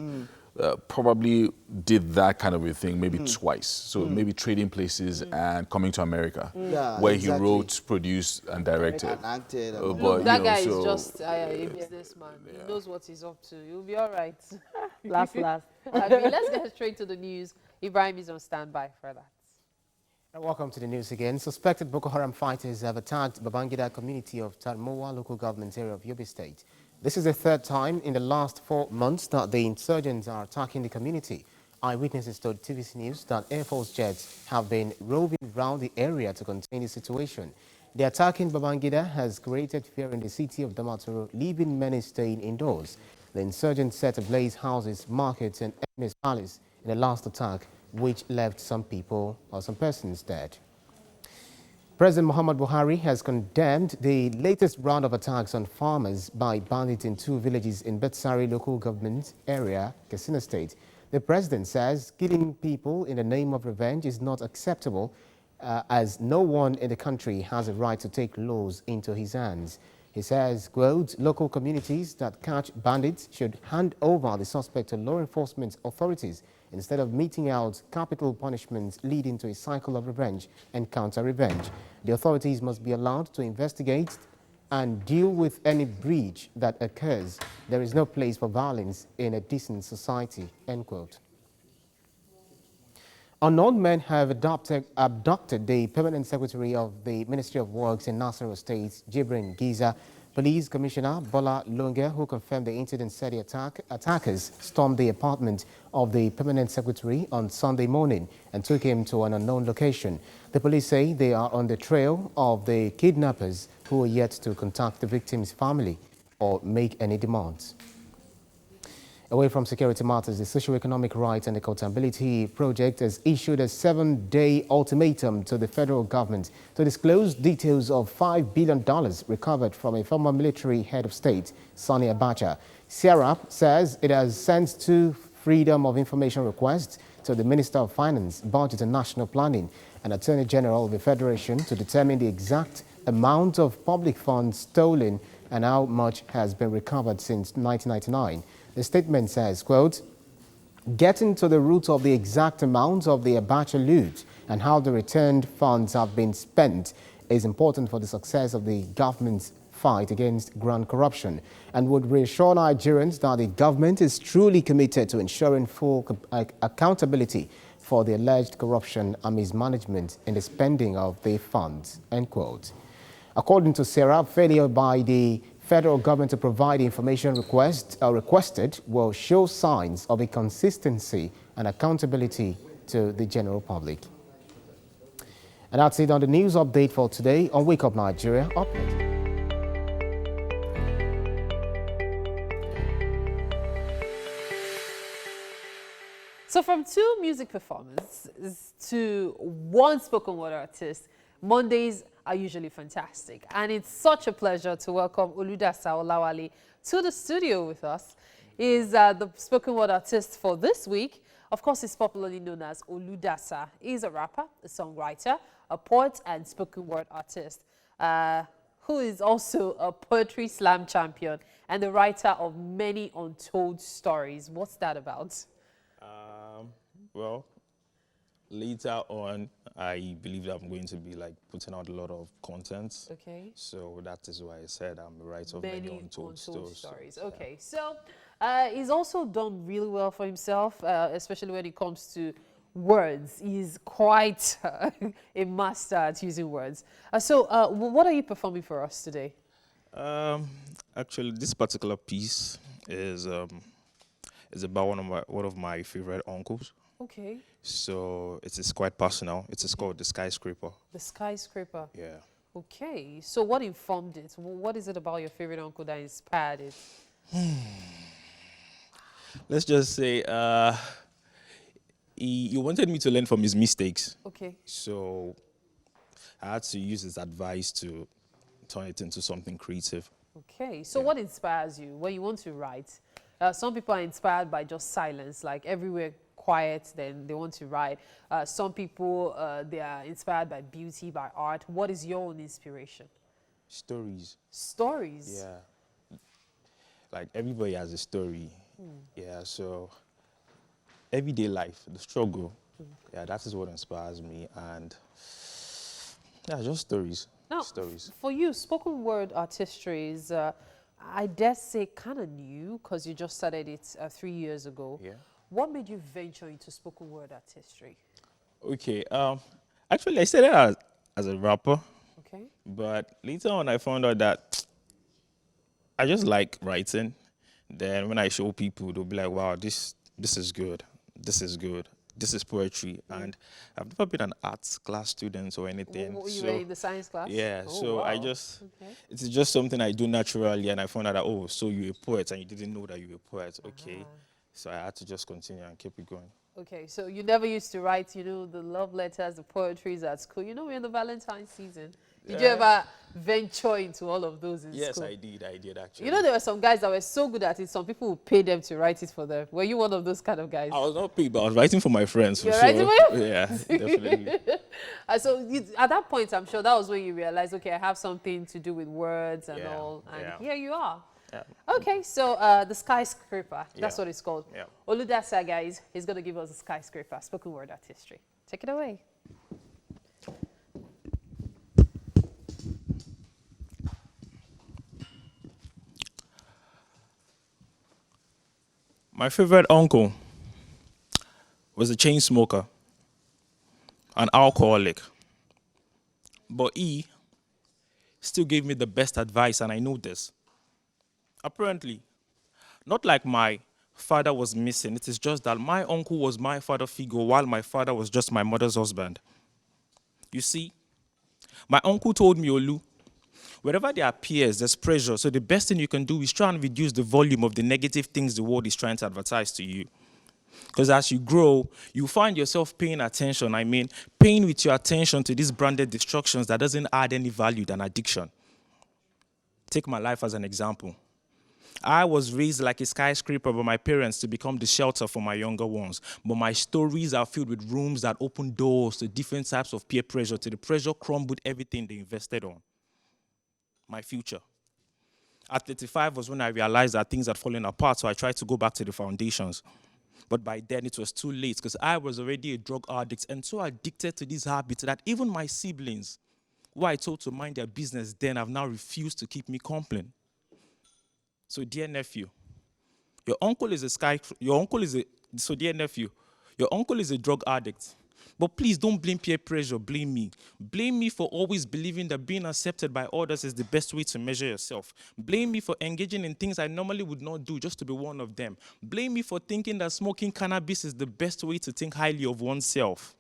Probably did that kind of a thing maybe twice. So maybe Trading Places and Coming to America, where he wrote, produced, and directed. And acted. But, that guy is just a businessman. He knows what he's up to. He'll be all right. Last. Let's get straight to the news. Ibrahim is on standby for that. Welcome to the news again. Suspected Boko Haram fighters have attacked Babangida community of Tarmowa local government area of Yobe State. This is the third time in the last 4 months that the insurgents are attacking the community. Eyewitnesses told TVC News that Air Force jets have been roving around the area to contain the situation. The attack in Babangida has created fear in the city of Damaturu, leaving many staying indoors. The insurgents set ablaze houses, markets and Emir's palace in the last attack, which left some persons dead. President Muhammad Buhari has condemned the latest round of attacks on farmers by bandits in 2 villages in Betsari local government area, Katsina State. The president says killing people in the name of revenge is not acceptable, as no one in the country has a right to take laws into his hands. He says, quote, local communities that catch bandits should hand over the suspect to law enforcement authorities instead of meting out capital punishments leading to a cycle of revenge and counter-revenge. The authorities must be allowed to investigate and deal with any breach that occurs. There is no place for violence in a decent society, end quote. Unknown men have abducted the permanent secretary of the Ministry of Works in Nasarawa State, Jibrin Giza. Police Commissioner Bola Lunge, who confirmed the incident, said the attackers stormed the apartment of the permanent secretary on Sunday morning and took him to an unknown location. The police say they are on the trail of the kidnappers, who are yet to contact the victim's family or make any demands. Away from security matters, the Socio-Economic Rights and Accountability Project has issued a 7-day ultimatum to the federal government to disclose details of $5 billion recovered from a former military head of state, Sani Abacha. SIARAP says it has sent 2 Freedom of Information requests to the Minister of Finance, Budget and National Planning and Attorney General of the Federation to determine the exact amount of public funds stolen and how much has been recovered since 1999. The statement says, quote, getting to the root of the exact amount of the Abacha loot and how the returned funds have been spent is important for the success of the government's fight against grand corruption and would reassure Nigerians that the government is truly committed to ensuring full accountability for the alleged corruption and mismanagement in the spending of the funds, end quote. According to Sarah, failure by the federal government to provide information requested will show signs of inconsistency and accountability to the general public. And that's it on the news update for today on Wake Up Nigeria. Up Nydia. So from 2 music performances to 1 spoken word artist, Mondays are usually fantastic. And it's such a pleasure to welcome Oludasa Olawale to the studio with us. He's the spoken word artist for this week. Of course, he's popularly known as Oludasa. He's a rapper, a songwriter, a poet, and spoken word artist, who is also a poetry slam champion and the writer of many untold stories. What's that about? Well, later on, I believe that I'm going to be like putting out a lot of content. Okay. So that is why I said I'm a writer of many untold stories. Okay. So he's also done really well for himself, especially when it comes to words. He's quite a master at using words. So what are you performing for us today? Actually, this particular piece is about one of my favorite uncles. Okay. So it is quite personal. It is called The Skyscraper. The Skyscraper. Yeah. Okay. So what informed it? What is it about your favorite uncle that inspired it? Let's just say he wanted me to learn from his mistakes. Okay. So I had to use his advice to turn it into something creative. Okay. So what inspires you when you want to write? Some people are inspired by just silence, like everywhere quiet, then they want to write. Some people, they are inspired by beauty, by art. What is your own inspiration? Stories. Stories? Yeah. Like everybody has a story. Yeah, so everyday life, the struggle, yeah, that is what inspires me. And yeah, just stories. Now, stories. For you, spoken word artistry is, I dare say, kind of new because you just started it 3 years ago. Yeah. What made you venture into spoken word artistry? Okay, actually I started as a rapper. Okay. But later on I found out that I just like writing. Then when I show people, they'll be like, wow, this is good. This is good. This is poetry. And I've never been an arts class student or anything. You were in the science class? Yeah, Oh, so wow. I just, it's just something I do naturally. And I found out that, oh, so you're a poet and you didn't know that you were a poet. Okay. So I had to just continue and keep it going. Okay, so you never used to write, the love letters, the poetries at school. We're in the Valentine's season. Did you ever venture into all of those in school? Yes, I did actually. There were some guys that were so good at it, some people would pay them to write it for them. Were you one of those kind of guys? I was not paid, but I was writing for my friends. You're writing for you? Yeah, definitely. So at that point, I'm sure that was when you realized, okay, I have something to do with words and all. And here you are. Yeah. Okay, so the Skyscraper, that's what it's called. Yeah. Oludasa, guys, he's going to give us the Skyscraper, spoken word artistry. Take it away. My favorite uncle was a chain smoker, an alcoholic. But he still gave me the best advice, and I know this. Apparently, not like my father was missing. It is just that my uncle was my father figure while my father was just my mother's husband. You see, my uncle told me, Olu, wherever there are peers, there's pressure. So the best thing you can do is try and reduce the volume of the negative things the world is trying to advertise to you. Because as you grow, you find yourself paying attention. Paying with your attention to these branded destructions that doesn't add any value than addiction. Take my life as an example. I was raised like a skyscraper by my parents to become the shelter for my younger ones. But my stories are filled with rooms that open doors to different types of peer pressure, to the pressure crumbled everything they invested on. My future. At 35 was when I realized that things had fallen apart, so I tried to go back to the foundations. But by then it was too late because I was already a drug addict and so addicted to these habits that even my siblings, who I told to mind their business then, have now refused to keep me company. So dear nephew, your uncle is a drug addict. But please don't blame peer pressure, blame me. Blame me for always believing that being accepted by others is the best way to measure yourself. Blame me for engaging in things I normally would not do just to be one of them. Blame me for thinking that smoking cannabis is the best way to think highly of oneself.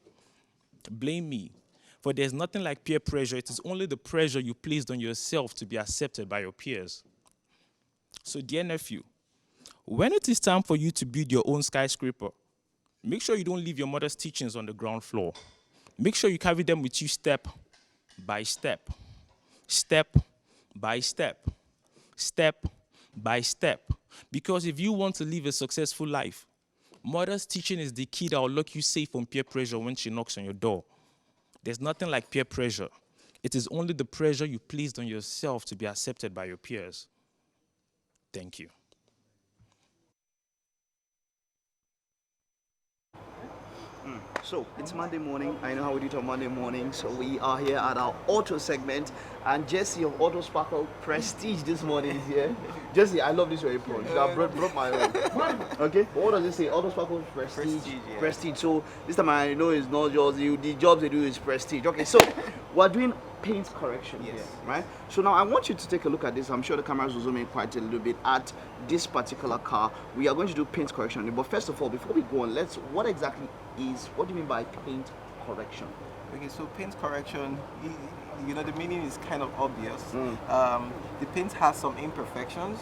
Blame me, for there's nothing like peer pressure. It is only the pressure you placed on yourself to be accepted by your peers. So dear nephew, when it is time for you to build your own skyscraper, make sure you don't leave your mother's teachings on the ground floor. Make sure you carry them with you step by step, step by step, step by step. Because if you want to live a successful life, mother's teaching is the key that will lock you safe from peer pressure when she knocks on your door. There's nothing like peer pressure. It is only the pressure you placed on yourself to be accepted by your peers. Thank you. So it's Monday morning. I know how we do it on Monday morning. So we are here at our auto segment, and Jesse of Auto Sparkle Prestige this morning is here. Jesse, I love this your apron. I brought my own. Okay, what does it say? Auto Sparkle Prestige. Prestige. So this time I know it's not just you. The jobs they do is prestige. Okay, so we're doing paint correction here, right? So now I want you to take a look at this. I'm sure the cameras will zoom in quite a little bit at this particular car. We are going to do paint correction on it. But first of all, before we go on, what do you mean by paint correction? Okay, so paint correction, you know, the meaning is kind of obvious. The paint has some imperfections,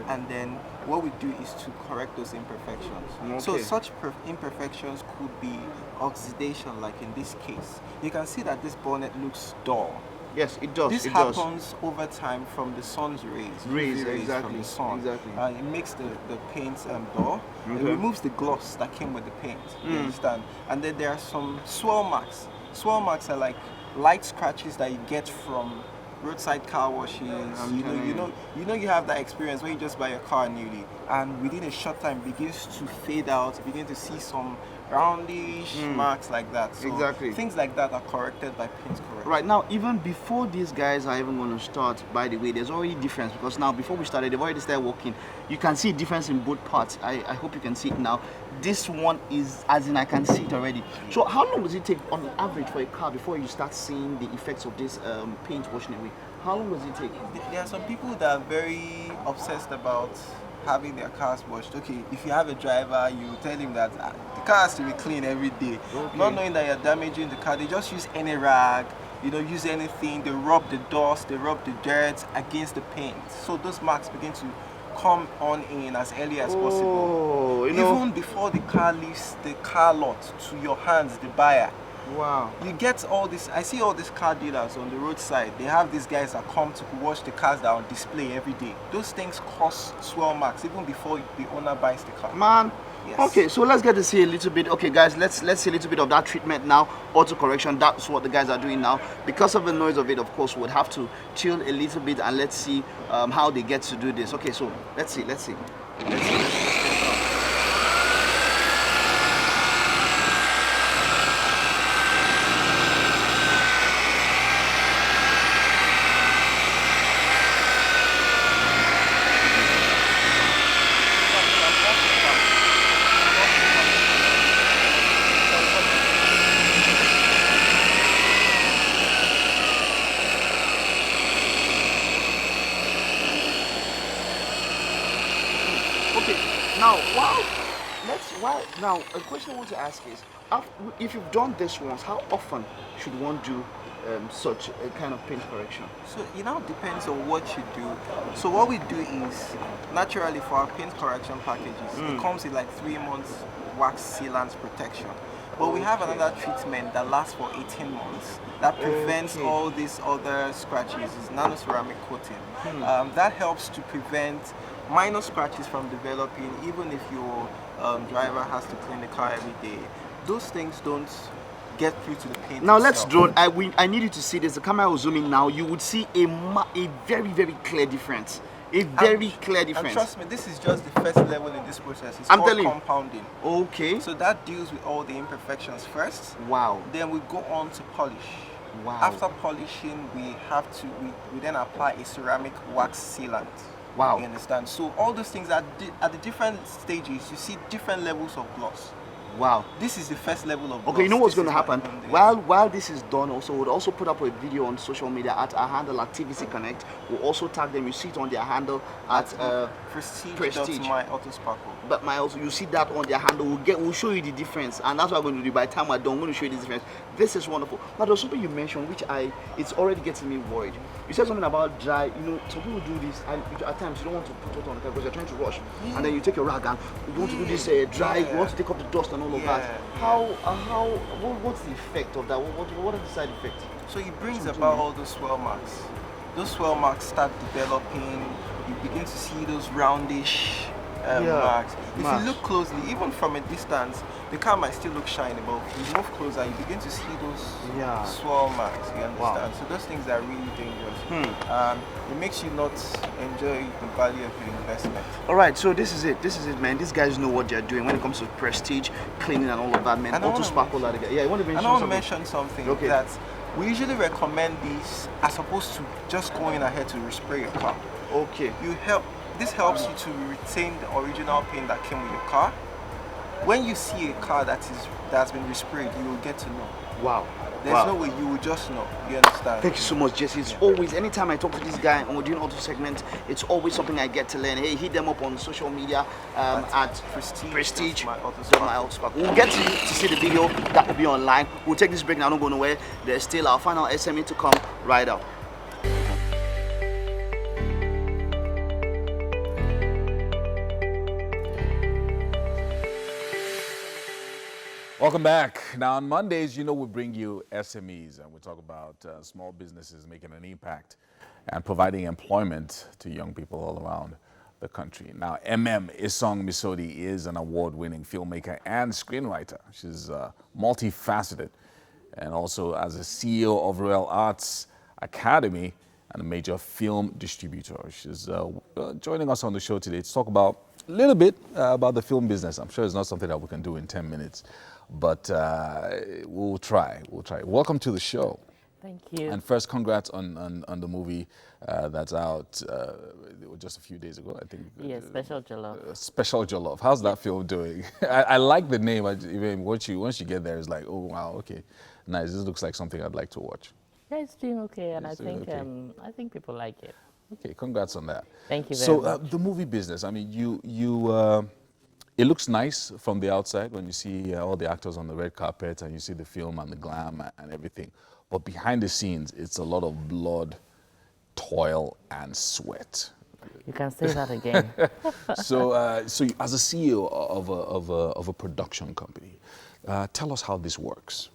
and then what we do is to correct those imperfections. Okay. So such imperfections could be oxidation, like in this case. You can see that this bonnet looks dull. Yes, it does. This happens over time from the sun's rays. Rays, UV exactly. From the sun. Exactly. It makes the paint dull. It removes the gloss that came with the paint. You understand? And then there are some swirl marks. Swirl marks are like light scratches that you get from roadside car washes. You know you have that experience when you just buy a car newly, and within a short time it begins to fade out. You begin to see some roundish marks like that. So exactly. Things like that are corrected by paint correction. Right now, even before these guys are even going to start, by the way, there's already difference, because now before we started, they've already started working. You can see difference in both parts. I hope you can see it now. This one is, as in I can see it already. So how long does it take on average for a car before you start seeing the effects of this paint washing away? How long does it take? There are some people that are very obsessed about having their cars washed. Okay, if you have a driver, you tell him that the car has to be clean every day. Not knowing that you're damaging the car, they just use any rag, use anything, they rub the dust, they rub the dirt against the paint. So those marks begin to come on in as early as possible. Even before the car leaves the car lot to your hands, the buyer. Wow. You get all this. I see all these car dealers on the roadside. They have these guys that come to wash the cars that are on display every day. Those things cause swirl marks even before the owner buys the car. Man. Yes. Okay, so let's get to see a little bit. Okay, guys, let's see a little bit of that treatment now. Auto correction. That's what the guys are doing now. Because of the noise of it, of course, we'll have to chill a little bit and let's see how they get to do this. Okay, so let's see. Now, a question I want to ask is, if you've done this once, how often should one do such a kind of paint correction? So it now depends on what you do. So what we do is, naturally for our paint correction packages, it comes with like 3 months wax sealant protection. But we have another treatment that lasts for 18 months that prevents all these other scratches. It's nanoceramic coating. That helps to prevent minor scratches from developing, even if your driver has to clean the car every day. Those things don't get through to the paint. Now let's drone. I need you to see this. The camera will zoom in now. You would see a very, very clear difference. A very clear difference. And trust me, this is just the first level in this process. It's called compounding. Okay. So that deals with all the imperfections first. Wow. Then we go on to polish. Wow. After polishing, we then apply a ceramic wax sealant. Wow. You understand? So all those things at the different stages, you see different levels of gloss. Wow. This is the first level of gloss. Okay, you know what's going to happen? While this is done, we'll also put up a video on social media at our handle at TVC Connect. We'll also tag them. You see it on their handle at Prestige. My Auto Sparkle. But you see that on their handle. We'll show you the difference, and that's what I'm going to do. By the time we're done, I'm going to show you the difference. This is wonderful. Now there's something you mentioned which it's already getting me worried. You said something about dry. Some people do this, and at times you don't want to put it on the car because you're trying to rush, and then you take your rag and you want to do this dry. You want to take up the dust and all of that. What's the effect of that? What are the side effects? So it brings about all those swirl marks. Those swirl marks start developing. You begin to see those roundish marks. If you look closely, even from a distance, the car might still look shiny, but if you move closer, you begin to see those swirl marks, you understand? So those things are really dangerous. It makes you not enjoy the value of your investment. All right, so this is it, man. These guys know what they're doing when it comes to prestige, cleaning and all of that, man. Auto sparkle that again. Yeah, you want to mention something? I want to mention something that we usually recommend these as opposed to just going ahead to respray your car. Okay. This helps you to retain the original paint that came with your car. When you see a car that's been resprayed, you will get to know. Wow. There's no way you will just know. You understand? Thank you so much, Jesse. It's always, anytime I talk to this guy and we're doing auto segment, it's always something I get to learn. Hey, hit them up on social media at Prestige. My Auto Sparkle. We'll get to see the video. That will be online. We'll take this break now. Don't go nowhere. There's still our final SME to come right up. Welcome back. Now on Mondays, we bring you SMEs and we talk about small businesses making an impact and providing employment to young people all around the country. Now, Isong Misodi is an award-winning filmmaker and screenwriter. She's multifaceted and also as a CEO of Royal Arts Academy and a major film distributor. She's joining us on the show today to talk about a little bit about the film business. I'm sure it's not something that we can do in 10 minutes. But we'll try. Welcome to the show. Thank you. And first, congrats on the movie that's out just a few days ago, I think. Yes, Special Jollof. Special Jollof. How's that film doing? I like the name. Even once you get there, it's like, oh wow, okay, nice. This looks like something I'd like to watch. Yeah, it's doing okay, and I think people like it. Okay, congrats on that. Thank you very much. So the movie business. I mean, it looks nice from the outside when you see all the actors on the red carpet and you see the film and the glam and everything. But behind the scenes, it's a lot of blood, toil, and sweat. You can say that again. So as a CEO of a production company, tell us how this works.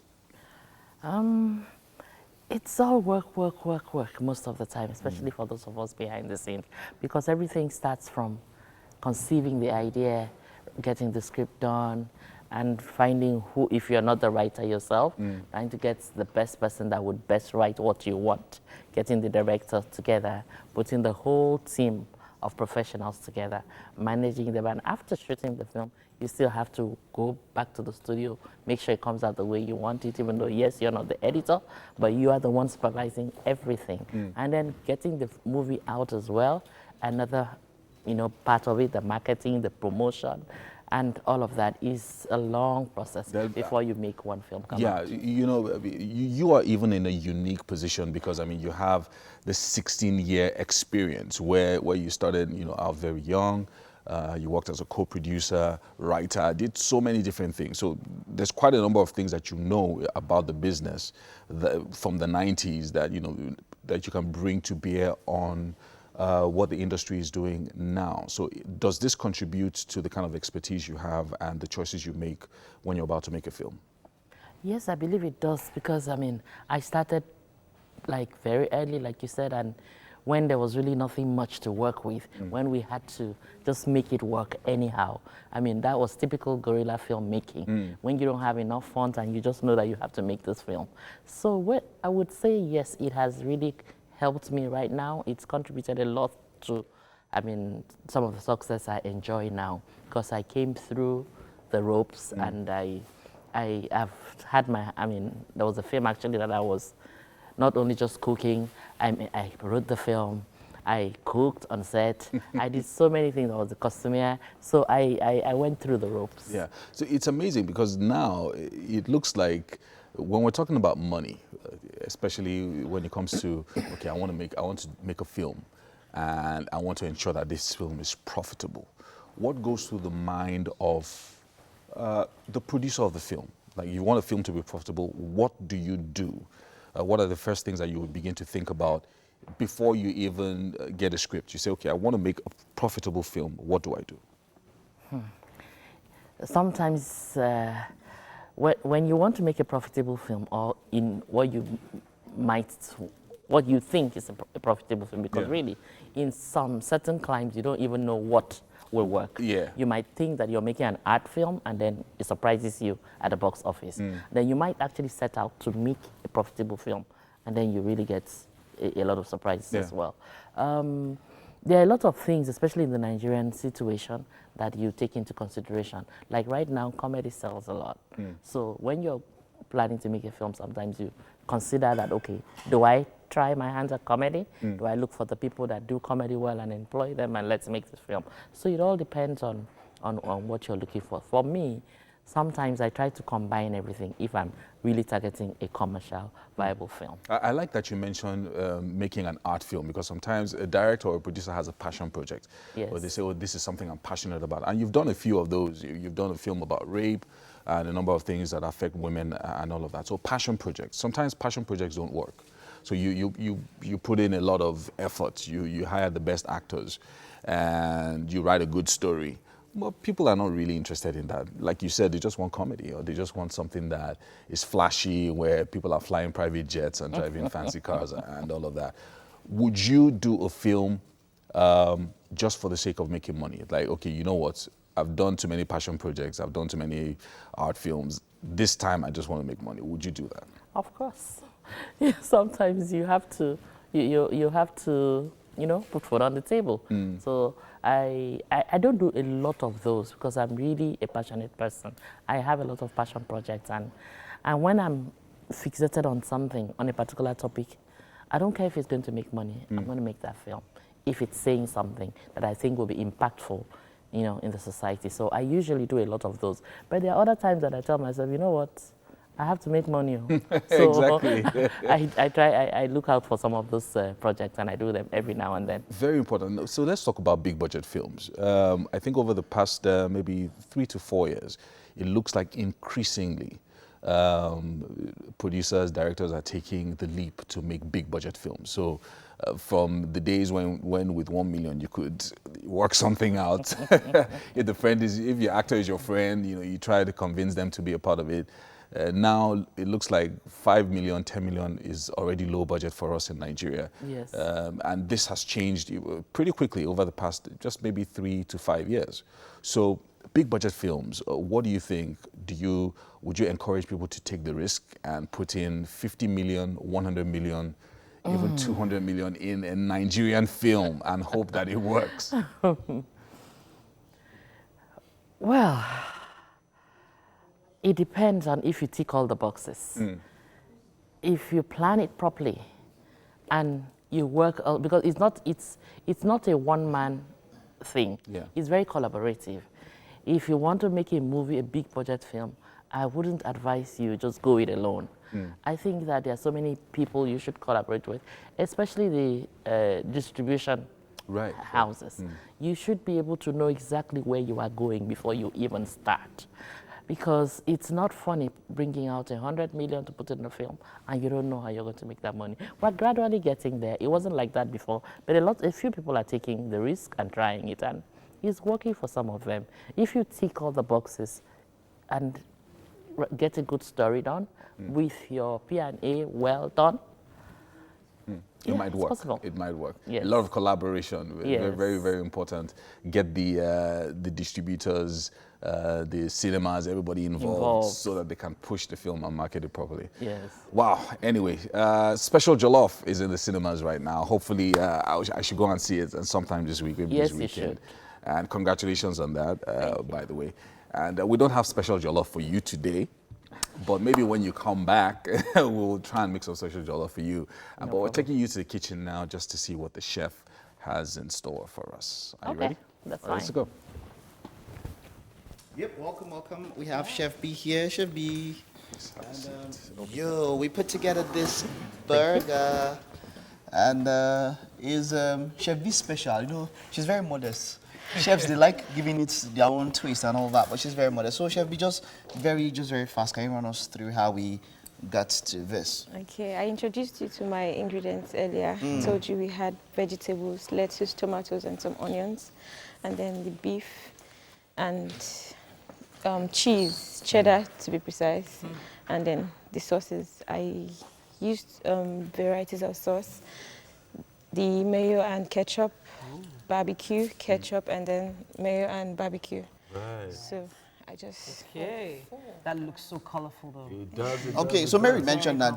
It's all work most of the time, especially for those of us behind the scenes, because everything starts from conceiving the idea, getting the script done, and finding who, if you're not the writer yourself, trying to get the best person that would best write what you want, getting the director together, putting the whole team of professionals together, managing them, and after shooting the film, you still have to go back to the studio, make sure it comes out the way you want it, even though, yes, you're not the editor, but you are the one supervising everything. And then getting the movie out as well, another part of it, the marketing, the promotion, and all of that is a long process before you make one film come out. Yeah, you are even in a unique position because, I mean, you have the 16-year experience where you started, out very young. You worked as a co-producer, writer, did so many different things. So there's quite a number of things that you know about the business from the 90s that, that you can bring to bear on what the industry is doing now. So does this contribute to the kind of expertise you have and the choices you make when you're about to make a film? Yes, I believe it does because, I mean, I started very early, like you said, and when there was really nothing much to work with, when we had to just make it work anyhow. I mean, that was typical guerrilla filmmaking, when you don't have enough funds and you just know that you have to make this film. So what I would say, yes, it has really helped me right now. It's contributed a lot to, I mean, some of the success I enjoy now because I came through the ropes and I've had there was a film actually that I was not only just cooking, I wrote the film, I cooked on set, I did so many things. I was a costumier, so I went through the ropes. Yeah, so it's amazing because now it looks like when we're talking about money, especially when it comes to, okay, I want to make a film and I want to ensure that this film is profitable. What goes through the mind of the producer of the film? Like, you want a film to be profitable, what do you do? What are the first things that you would begin to think about before you even get a script? You say, okay, I want to make a profitable film. What do I do? Sometimes when you want to make a profitable film, or in what you think is a profitable film, because really, in some certain climes, you don't even know what will work. Yeah. You might think that you're making an art film and then it surprises you at the box office. Then you might actually set out to make a profitable film and then you really get a lot of surprises as well. There are a lot of things, especially in the Nigerian situation, that you take into consideration. Like right now, comedy sells a lot. So when you're planning to make a film, sometimes you consider that, okay, do I try my hands at comedy? Do I look for the people that do comedy well and employ them and let's make this film? So it all depends on what you're looking for. For me, sometimes I try to combine everything if I'm really targeting a commercial, viable film. I like that you mentioned making an art film, because sometimes a director or a producer has a passion project. Yes. Or they say, oh, this is something I'm passionate about. And you've done a few of those. You've done a film about rape and a number of things that affect women and all of that. So passion projects. Sometimes passion projects don't work. So you put in a lot of effort. You hire the best actors and you write a good story. But people are not really interested in that. Like you said, they just want comedy, or they just want something that is flashy, where people are flying private jets and driving fancy cars and all of that. Would you do a film just for the sake of making money? Like, okay, you know what? I've done too many passion projects. I've done too many art films. This time, I just want to make money. Would you do that? Of course. Yeah, sometimes you have to, you have to, you know, put food on the table. So I don't do a lot of those because I'm really a passionate person. I have a lot of passion projects, and when I'm fixated on something, on a particular topic, I don't care if it's going to make money. I'm going to make that film if it's saying something that I think will be impactful, you know, in the society. So I usually do a lot of those. But there are other times that I tell myself, you know what, I have to make money. So Exactly. I look out for some of those projects and I do them every now and then. Very important. So let's talk about big budget films. I think over the past maybe 3 to 4 years, it looks like increasingly producers, directors are taking the leap to make big budget films. So from the days when with 1 million you could work something out. If your actor is your friend, you know, you try to convince them to be a part of it. Now it looks like 5 million, 10 million is already low budget for us in Nigeria. Yes. And this has changed pretty quickly over the past just maybe 3 to 5 years. So big budget films, what do you think? Would you encourage people to take the risk and put in 50 million, 100 million, even 200 million in a Nigerian film and hope that it works? Well, it depends on if you tick all the boxes. If you plan it properly and you work, because it's not a one-man thing. Yeah. It's very collaborative. If you want to make a movie, a big budget film, I wouldn't advise you just go it alone. I think that there are so many people you should collaborate with, especially the distribution houses. You should be able to know exactly where you are going before you even start. Because it's not funny bringing out 100 million to put in a film and you don't know how you're going to make that money. We're gradually getting there. It wasn't like that before, but a few people are taking the risk and trying it, and it's working for some of them. If you tick all the boxes and get a good story done with your P&A well done, It might work. Possible. It might work. Yes. A lot of collaboration. Yes. Very, very, very important. Get the distributors, the cinemas, everybody involved so that they can push the film and market it properly. Yes. Wow. Anyway, Special Jollof is in the cinemas right now. Hopefully, I should go and see it sometime this week, maybe Yes, this weekend. you should. And congratulations on that, by the way. And we don't have Special Jollof for you today. But maybe when you come back, we'll try and make some special jollof for you. But we're taking you to the kitchen now just to see what the chef has in store for us. Are you ready? That's All right, fine. let's go. Yep, welcome, welcome. We have Chef B here. Chef B. And, we put together this burger. And is Chef B special? You know, she's very modest. Chefs, they like giving it their own twist and all that, but she's very modest. So Chef B, just very fast, can you run us through how we got to this? Okay, I introduced you to my ingredients earlier. Told you we had vegetables, lettuce, tomatoes, and some onions, and then the beef and cheese, cheddar to be precise, and then the sauces. I used varieties of sauce, the mayo and ketchup, barbecue, ketchup, and then mayo and barbecue. Right. So I just... Okay. That looks so colorful, though. It does. It Okay, does, so it Mary does. mentioned that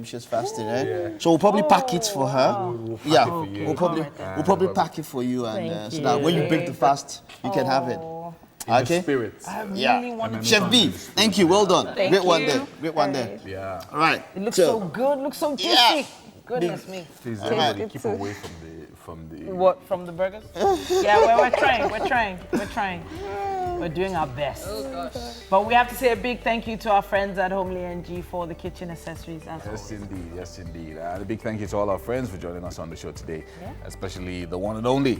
she's fasting, right? Yeah. So we'll probably pack it for her. We'll pack Yeah, it for you. we'll probably pack it for you, and Thank so that when you break the fast, you can have it. In the Okay. spirit. I really Yeah. wanted Chef B, thank you. Well done. Thank Great one you. there. Great one there. Yeah. All right. It looks so good, looks so juicy. Yeah. Goodness me. Please, Alright. everybody, keep away from the. What, from the burgers? Yeah, we're trying. We're doing our best. Oh gosh. But we have to say a big thank you to our friends at Homely NG for the kitchen accessories as well. Yes, indeed. Yes, indeed. And a big thank you to all our friends for joining us on the show today, especially the one and only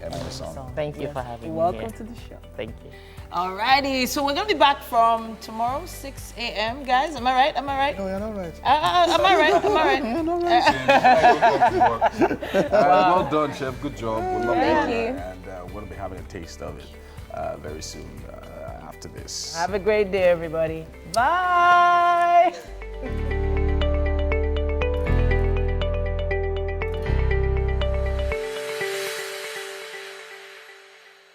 Emily Song. Thank you for having me Welcome here. to the show. Thank you. Alrighty, so we're gonna be back from tomorrow, 6 a.m. Guys, am I right? Am I right? No, you're not right. Am I right? Am I right? You're not right. Well done, Chef. Good job. We'll love Thank it. you. And we're going to be having a taste of it very soon after this. Have a great day, everybody. Bye.